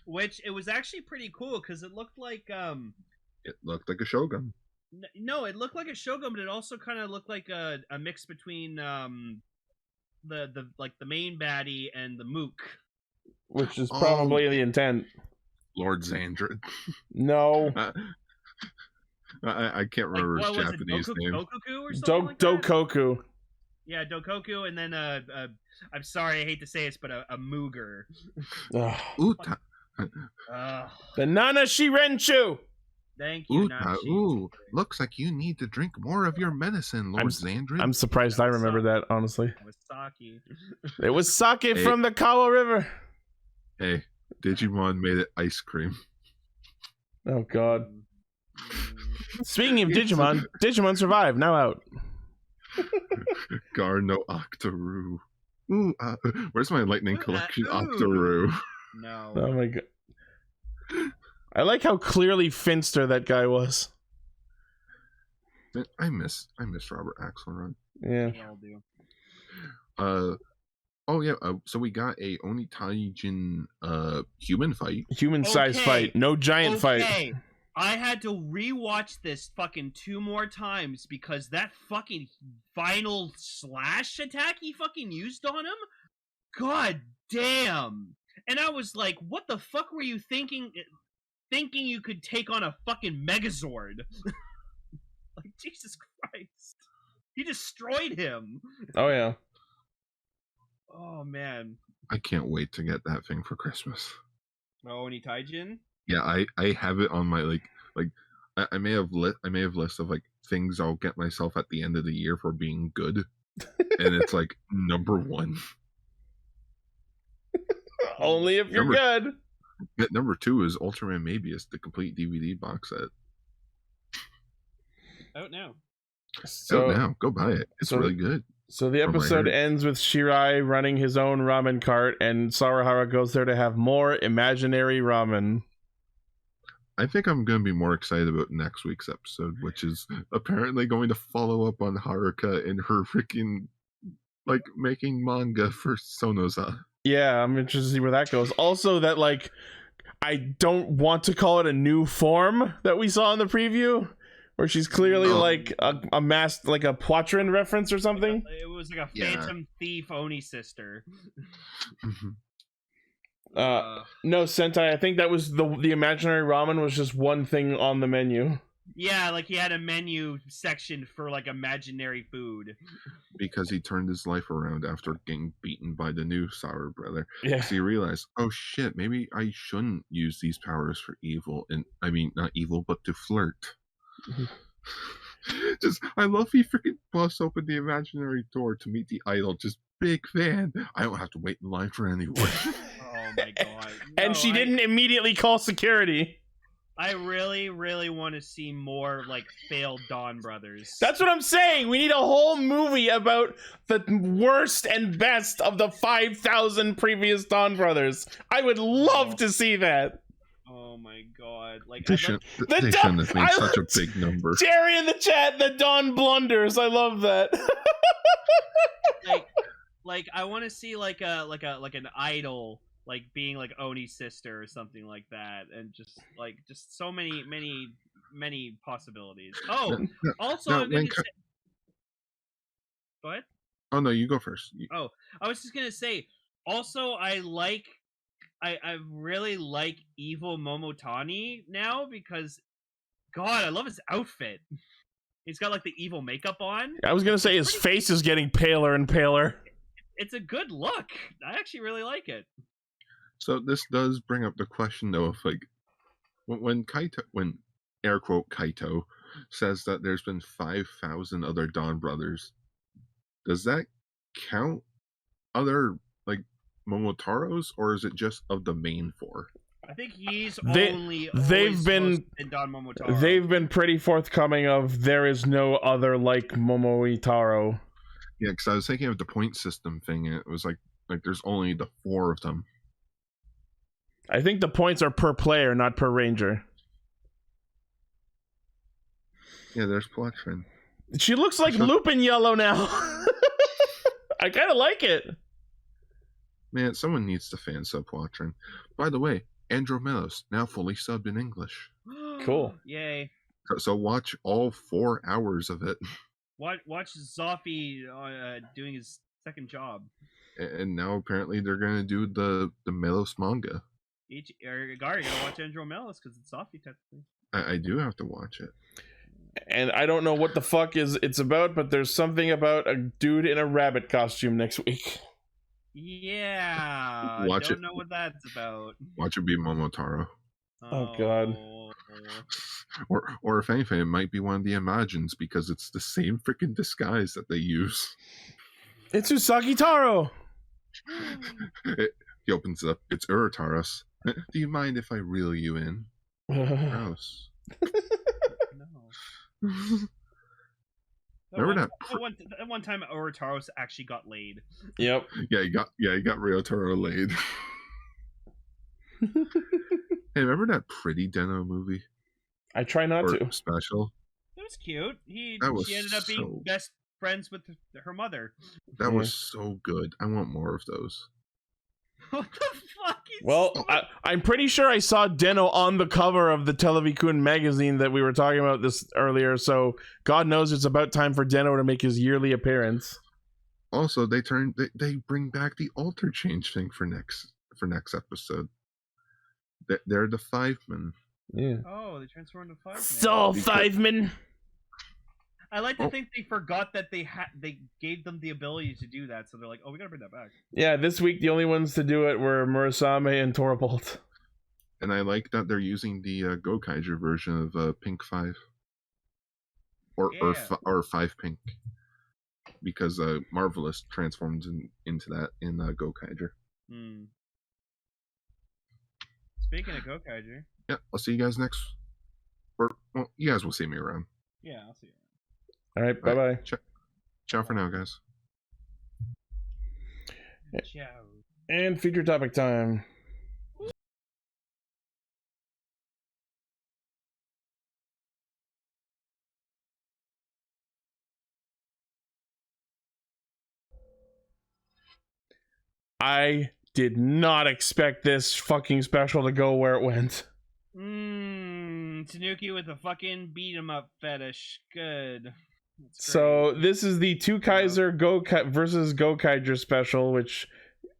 Which, it was actually pretty cool, because it looked like,
It looked like a Shogun.
No, it looked like a Shogun, but it also kind of looked like a mix between, the main baddie and the Mook.
Which is probably the intent.
Lord Xandrid.
No.
I can't remember his Japanese name.
Dokuku or something like that?
Dokoku.
Yeah, Dokoku, and then I'm sorry, I hate to say this, but a Mooger.
Ugh.
Uta.
The Nana Shirenchu.
Thank you,
Ooh,
Nachi.
ooh, looks like you need to drink more of your medicine, Lord Xandrid.
I'm surprised I remember that, honestly.
It was sake.
It was sake
Hey.
from the Kawa River.
Hey, Digimon made it ice cream.
Oh god. Speaking of Digimon, Digimon Survive, now out.
Gar no Octoroo. Ooh, where's my lightning collection
Ooh.
Octoroo?
No.
Oh my god. I like how clearly Finster that guy was.
Man, I miss Robert Axelrod.
Yeah.
We all do.
Oh yeah, so we got a Onitaijin human fight.
Human size fight, no giant fight.
I had to rewatch this fucking 2 more times because that fucking final slash attack he fucking used on him, god damn. And I was like, what the fuck were you thinking you could take on a fucking Megazord? Like, Jesus Christ. He destroyed him.
Oh yeah.
Oh man.
I can't wait to get that thing for Christmas.
Oh, Onitaijin?
Yeah, I have it on my like I may have list of like things I'll get myself at the end of the year for being good, and it's like number 1.
Only if you're good.
Number 2 is Ultraman Mabius, the complete DVD box set.
Out now.
So now, go buy it. It's really good.
So the episode ends with Shirai running his own ramen cart, and Saruhara goes there to have more imaginary ramen.
I think I'm going to be more excited about next week's episode, which is apparently going to follow up on Haruka and her freaking, like, making manga for Sonoza.
Yeah, I'm interested to see where that goes. Also, that, like, I don't want to call it a new form that we saw in the preview, where she's clearly, like, a masked, like, a Poitrin reference or something.
It was like a Phantom Thief Oni sister.
No, Sentai, I think that was the imaginary ramen was just one thing on the menu.
Yeah, like he had a menu section for like imaginary food.
Because he turned his life around after getting beaten by the new Saru Brother.
Yeah.
So he realized, oh shit, maybe I shouldn't use these powers for evil. And I mean, not evil, but to flirt. Just, I love he freaking busts open the imaginary door to meet the idol. Just big fan. I don't have to wait in line for anyone.
Oh my god. No,
and she didn't immediately call security.
I really, really want to see more, like, failed Donbrothers.
That's what I'm saying. We need a whole movie about the worst and best of the 5,000 previous Donbrothers. I would love to see that.
Oh my god. Like,
They shouldn't have made such a big number.
Jerry in the chat, the Don Blunders. I love that.
like I want to see like an idol, like being like Oni's sister or something like that, and just so many possibilities. Oh, also I'm gonna say... Go ahead.
Oh no, you go first.
Oh, I was just gonna say. Also, I really like Evil Momotani now because, God, I love his outfit. He's got like the evil makeup on.
I was gonna say his face is getting paler and paler.
It's a good look. I actually really like it.
So this does bring up the question though of like when air quote Kaito says that there's been 5,000 other Donbrothers, does that count other like Momotaros, or is it just of the main 4?
I think he's
they've been
Don Momotaro.
They've been pretty forthcoming of there is no other like Momoitaro.
Yeah, because I was thinking of the point system thing, and it was like there's only the 4 of them.
I think the points are per player, not per ranger.
Yeah, there's Poitrin.
She looks like Lupin Yellow now. I kind of like it.
Man, someone needs to fan sub Poitrin. By the way, Andromelos now fully subbed in English.
Cool.
Yay.
So watch all 4 hours of it.
Watch Zoffy doing his second job.
And now apparently they're going to do the Melos manga.
Gar, you gotta watch Andromelos because it's Zoffy technically.
I do have to watch it.
And I don't know what the fuck it's about, but there's something about a dude in a rabbit costume next week.
Yeah.
Watch
I don't know what that's about.
Watch it be Momotaro.
Oh god.
Or if anything, it might be one of the Imagines because it's the same freaking disguise that they use.
It's Usagi Taro.
He opens it up. It's Urataros. Do you mind if I reel you in? Gross.
No.
Remember
that one time Urataros actually got laid.
Yep.
Yeah, he got Ryotaro laid. Hey, remember that Pretty Deno movie?
I try not to.
Special.
It was cute. She ended up being best friends with her mother.
That was so good. I want more of those.
What the fuck?
Well, I'm pretty sure I saw Deno on the cover of the Televikun magazine that we were talking about this earlier, so God knows it's about time for Deno to make his yearly appearance.
Also, they bring back the alter change thing for next episode. They're the 5-men.
Yeah.
Oh, they transformed into 5-men.
So 5-men.
I like to think they forgot that they gave them the ability to do that, so they're like, "Oh, we gotta bring that back."
Yeah, this week the only ones to do it were Murasame and Torbolt.
And I like that they're using the GoKaiger version of Pink 5, or 5 Pink, because Marvelous transforms into that in GoKaiger.
Hmm. Speaking of GoKaiger,
yeah, I'll see you guys next. Well, you guys will see me around.
Yeah, I'll see you.
All right, bye-bye.
Ciao for now, guys.
Ciao.
And feature topic time. I did not expect this fucking special to go where it went.
Tanuki with a fucking beat 'em up fetish. Good.
So this is the TwoKaiser versus GoKaiger special, which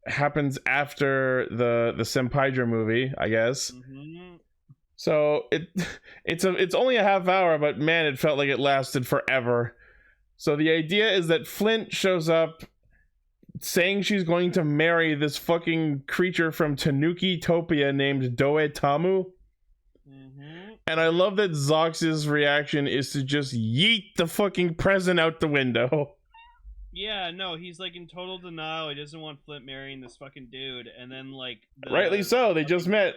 happens after the Senpaiger movie, I guess.
Mm-hmm.
So it's only a half hour, but man, it felt like it lasted forever. So the idea is that Flint shows up saying she's going to marry this fucking creature from Tanuki Topia named Doetamu. And I love that Zox's reaction is to just yeet the fucking present out the window.
Yeah, no, he's like in total denial. He doesn't want Flint marrying this fucking dude. And then like
rightly so, they just met.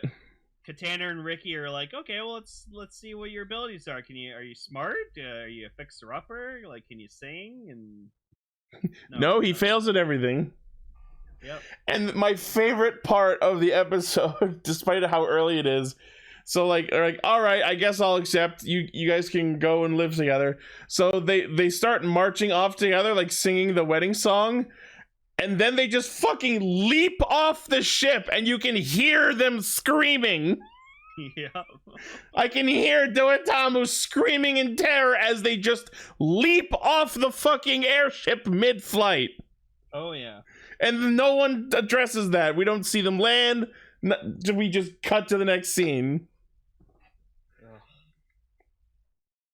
Katana and Ricky are like, okay, well let's see what your abilities are. Are you smart? Are you a fixer-upper? Like, can you sing? And
no, he fails at everything.
Yep.
And my favorite part of the episode, despite how early it is, so like all right, I guess I'll accept you guys can go and live together. So they start marching off together, like singing the wedding song, and then they just fucking leap off the ship and you can hear them screaming.
Yeah.
I can hear Doetamu screaming in terror as they just leap off the fucking airship mid-flight.
Oh yeah.
And no one addresses that. We don't see them land. We just cut to the next scene.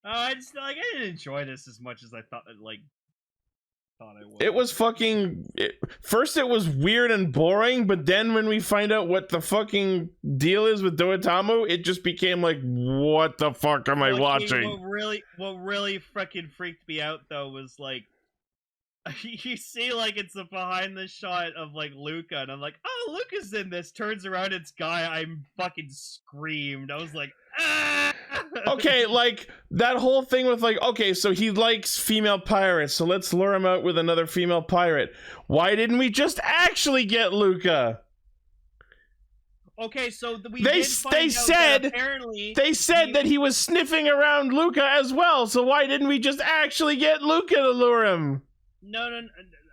I didn't enjoy this as much as I thought I would.
It was fucking. First, it was weird and boring, but then when we find out what the fucking deal is with Doetamu, it just became like, what the fuck am I watching?
What really freaking freaked me out though was like, you see like it's a behind the shot of like Luca, and I'm like, oh, Luca's in this. Turns around, it's Guy. I'm fucking screamed. I was like, ah!
Okay, like that whole thing with like, okay, so he likes female pirates, so let's lure him out with another female pirate. Why didn't we just actually get Luca?
Okay, so
they said that he was sniffing around Luca as well, so why didn't we just actually get Luca to lure him?
No,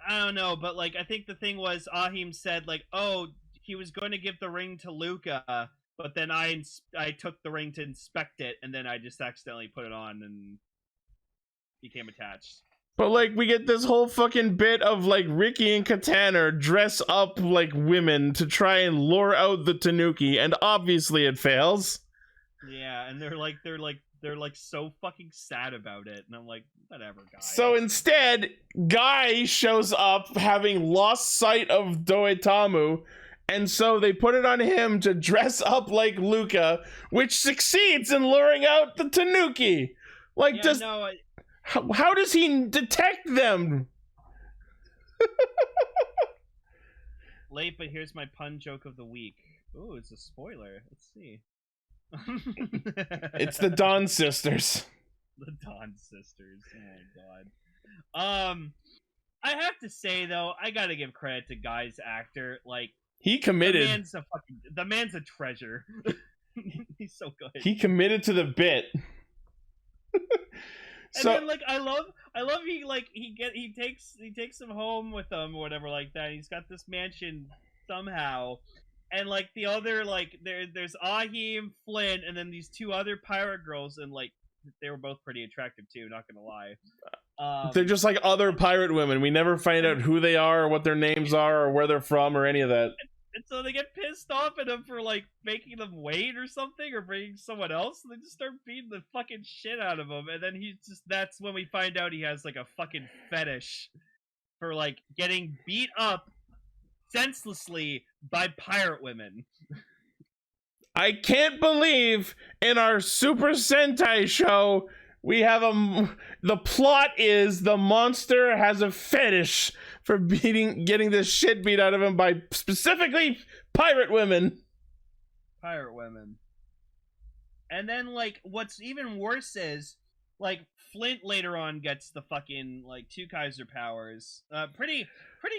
I don't know, but like I think the thing was Ahim said like, oh, he was going to give the ring to Luca, but then I took the ring to inspect it, and then I just accidentally put it on and became attached.
But like we get this whole fucking bit of like Ricky and Katana dress up like women to try and lure out the Tanuki, and obviously it fails.
Yeah, and they're like so fucking sad about it, and I'm like, whatever, guys.
So instead, Guy shows up having lost sight of Doetamu And so they put it on him to dress up like Luca, which succeeds in luring out the Tanuki. Like,
yeah,
how does he detect them?
Late, but here's my pun joke of the week. Ooh, it's a spoiler. Let's see.
It's the Dawn sisters.
The Dawn sisters. Oh my god. I have to say though, I gotta give credit to Guy's actor. Like,
he committed.
The man's a treasure. He's so good.
He committed to the bit.
So, and then, like, I love he takes him home with him or whatever like that. He's got this mansion somehow, and like the other, like, there's Ahim, Flint, and then these two other pirate girls, and like they were both pretty attractive too. Not gonna lie.
They're just like other pirate women. We never find out who they are or what their names are or where they're from or any of that.
And so they get pissed off at him for like making them wait or something or bringing someone else, and they just start beating the fucking shit out of him. And then that's when we find out he has like a fucking fetish for like getting beat up senselessly by pirate women.
I can't believe in our Super Sentai show we have the plot is the monster has a fetish for getting this shit beat out of him by specifically pirate women.
Pirate women. And then, like, what's even worse is, like, Flint later on gets the fucking, like, TwoKaiser powers. Pretty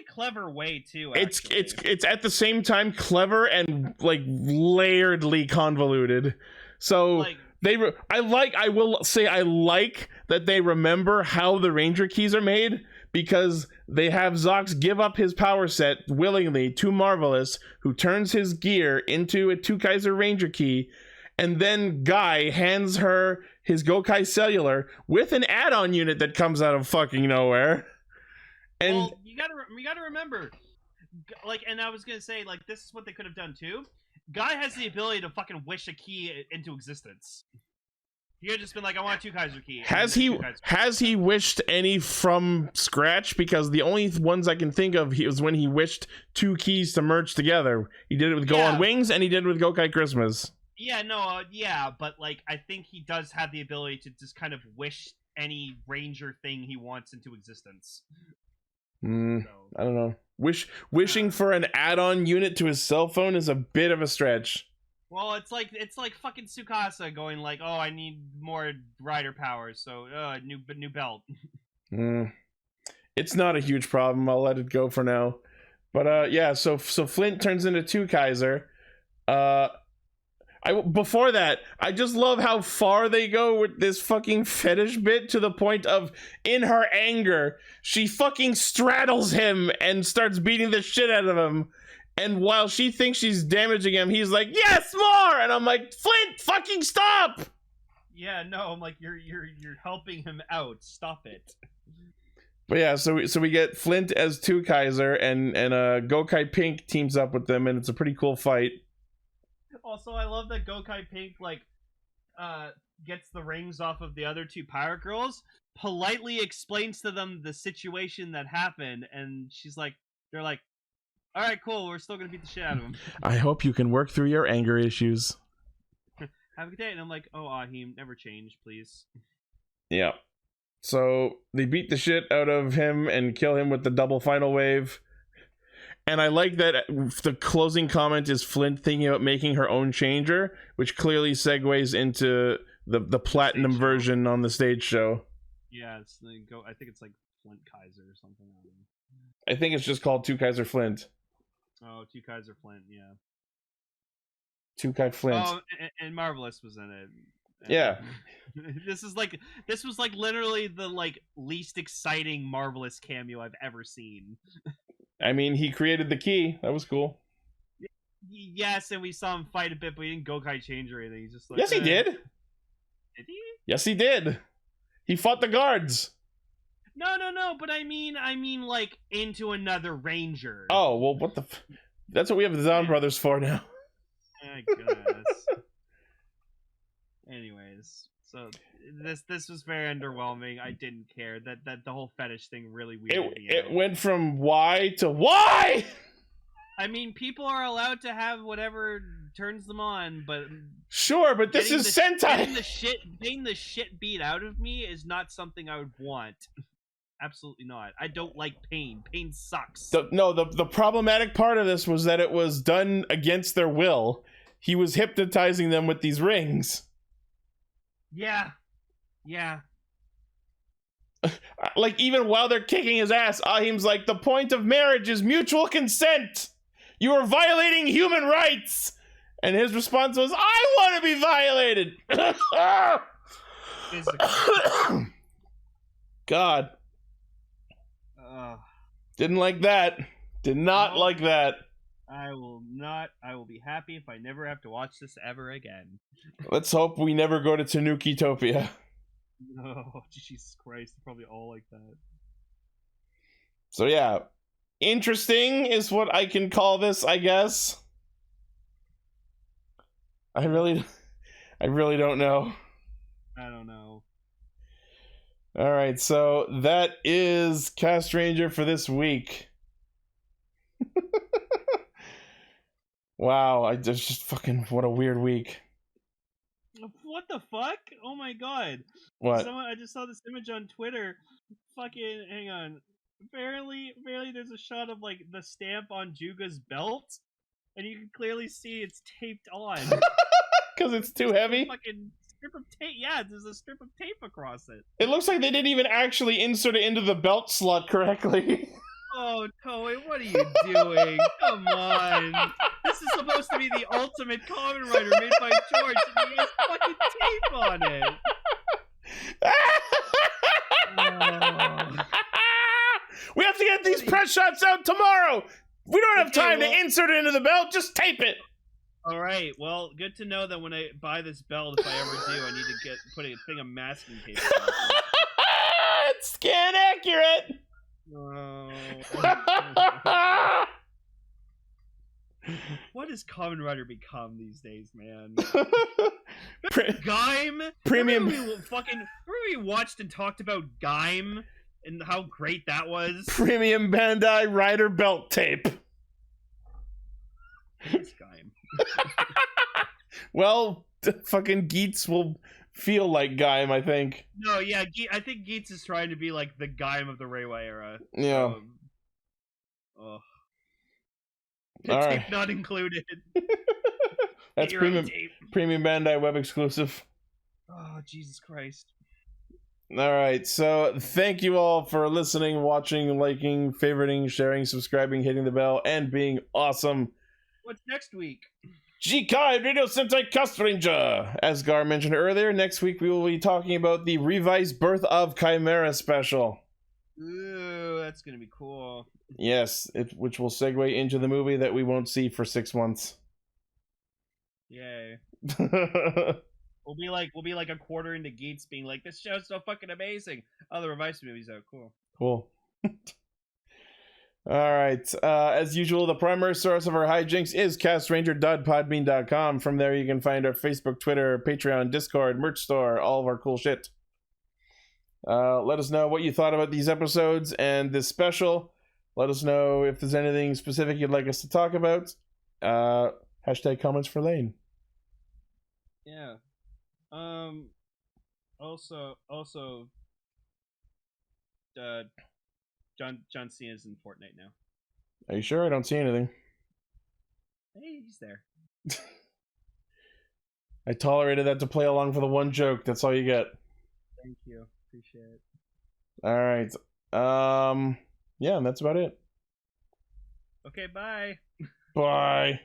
clever way, too, actually.
It's at the same time clever and, like, layeredly convoluted. So... like, I will say I like that they remember how the Ranger keys are made, because they have Zox give up his power set willingly to Marvelous, who turns his gear into a TwoKaiser Ranger key, and then Guy hands her his Gokai Cellular with an add-on unit that comes out of fucking nowhere. And
well, you gotta remember, like, and I was gonna say, like, this is what they could have done too. Guy has the ability to fucking wish a key into existence. He had just been like, I want a TwoKaiser key.
Has he wished any from scratch? Because the only ones I can think of was when he wished two keys to merge together. He did it with Go on Wings, and he did it with Gokai Christmas.
Yeah, no, but like, I think he does have the ability to just kind of wish any Ranger thing he wants into existence.
I don't know. Wishing for an add-on unit to his cell phone is a bit of a stretch.
Well, it's like fucking Tsukasa going like, "Oh, I need more rider powers, so new belt."
It's not a huge problem. I'll let it go for now. But yeah, so Flint turns into TwoKaiser. Before that, I just love how far they go with this fucking fetish bit, to the point of, in her anger, she fucking straddles him and starts beating the shit out of him. And while she thinks she's damaging him, he's like, "Yes, more!" And I'm like, "Flint, fucking stop!"
Yeah, no, I'm like, you're helping him out. Stop it.
But yeah, so we get Flint as TwoKaiser, and Gokai Pink teams up with them, and it's a pretty cool fight.
Also, I love that Gokai Pink, like, gets the rings off of the other two pirate girls, politely explains to them the situation that happened, and they're like, "Alright, cool, we're still gonna beat the shit out of him."
I hope you can work through your anger issues.
Have a good day. And I'm like, "Oh, Ahim, never change, please."
Yeah. So they beat the shit out of him and kill him with the double final wave. And I like that the closing comment is Flint thinking about making her own changer, which clearly segues into the platinum version on the stage show.
Yeah, I think it's like Flint Kaiser or something.
I think it's just called TwoKaiser Flint.
Oh, TwoKaiser Flint, yeah.
TwoKai Flint.
Oh, and Marvelous was in it.
Yeah.
This was like literally the like least exciting Marvelous cameo I've ever seen.
I mean, he created the key. That was cool.
Yes, and we saw him fight a bit, but he didn't Gokai change or anything. He's just like,
yes, he did.
Did he?
Yes, he did. He fought the guards.
No, but I mean, like, into another Ranger.
Oh, well, what the... That's what we have the Donbrothers for now.
I guess. Anyways, so this was very underwhelming. I didn't care. That the whole fetish thing really weirded me out.
It went from why to why?
I mean, people are allowed to have whatever turns them on, but
Sure, but this is Sentai.
Getting the shit beat out of me is not something I would want. Absolutely not. I don't like pain. Pain sucks.
The problematic part of this was that it was done against their will. He was hypnotizing them with these rings.
Yeah.
Like, even while they're kicking his ass, Ahim's like, the point of marriage is mutual consent. You are violating human rights. And his response was, I want to be violated. God. Didn't like that. Did not like that.
I will be happy if I never have to watch this ever again.
Let's hope we never go to Tanuki-topia.
Oh, Jesus Christ. They're probably all like that.
So yeah. Interesting is what I can call this, I guess. I really don't know.
I don't know.
Alright, so that is Castranger for this week. Wow, just fucking, what a weird week.
What the fuck? Oh my god.
What?
I just saw this image on Twitter. Fucking, hang on. Apparently there's a shot of, like, the stamp on Juga's belt, and you can clearly see it's taped on.
Because it's too heavy?
Fucking strip of tape. Yeah, there's a strip of tape across it.
It looks like they didn't even actually insert it into the belt slot correctly.
Oh, Toei, what are you doing? Come on. This is supposed to be the ultimate Kamen Rider made by George, and he has fucking tape on it. Oh.
We have to get these press shots out tomorrow. We don't have time to insert it into the belt. Just tape it.
All right. Well, good to know that when I buy this belt, if I ever do, I need to put a thing of masking tape.
It's scan accurate.
Oh. What has Kamen Rider become these days, man? Gaim?
Premium.
Remember we watched and talked about Gaim and how great that was?
Premium Bandai Rider belt tape.
It's Gaim.
Well, fucking Geats will feel like Gaim, I think.
No, yeah, I think Geats is trying to be like the Gaim of the Reiwa era.
Yeah.
Tape
right.
not included.
That's premium Bandai web exclusive.
Oh, Jesus Christ.
Alright, so thank you all for listening, watching, liking, favoriting, sharing, subscribing, hitting the bell, and being awesome.
What's next week?
GoKaiger Radio Sentai Castranger. As Gar mentioned earlier, next week we will be talking about the Revice Birth of Chimera special.
Ooh, that's gonna be cool.
Yes, which will segue into the movie that we won't see for 6 months.
Yay. We'll be like a quarter into Geats being like, this show's so fucking amazing. Oh, the Revice movie's out.
Cool. Alright, as usual, the primary source of our hijinks is castranger.podbean.com. From there you can find our Facebook, Twitter, Patreon, Discord, merch store, all of our cool shit. Let us know what you thought about these episodes and this special. Let us know if there's anything specific you'd like us to talk about. Hashtag comments for Lane.
Yeah. Also, John Cena's in Fortnite now.
Are you sure? I don't see anything.
Hey, he's there.
I tolerated that to play along for the one joke. That's all you get.
Thank you. Appreciate it.
Alright. Yeah, and that's about it.
Okay, bye.
Bye.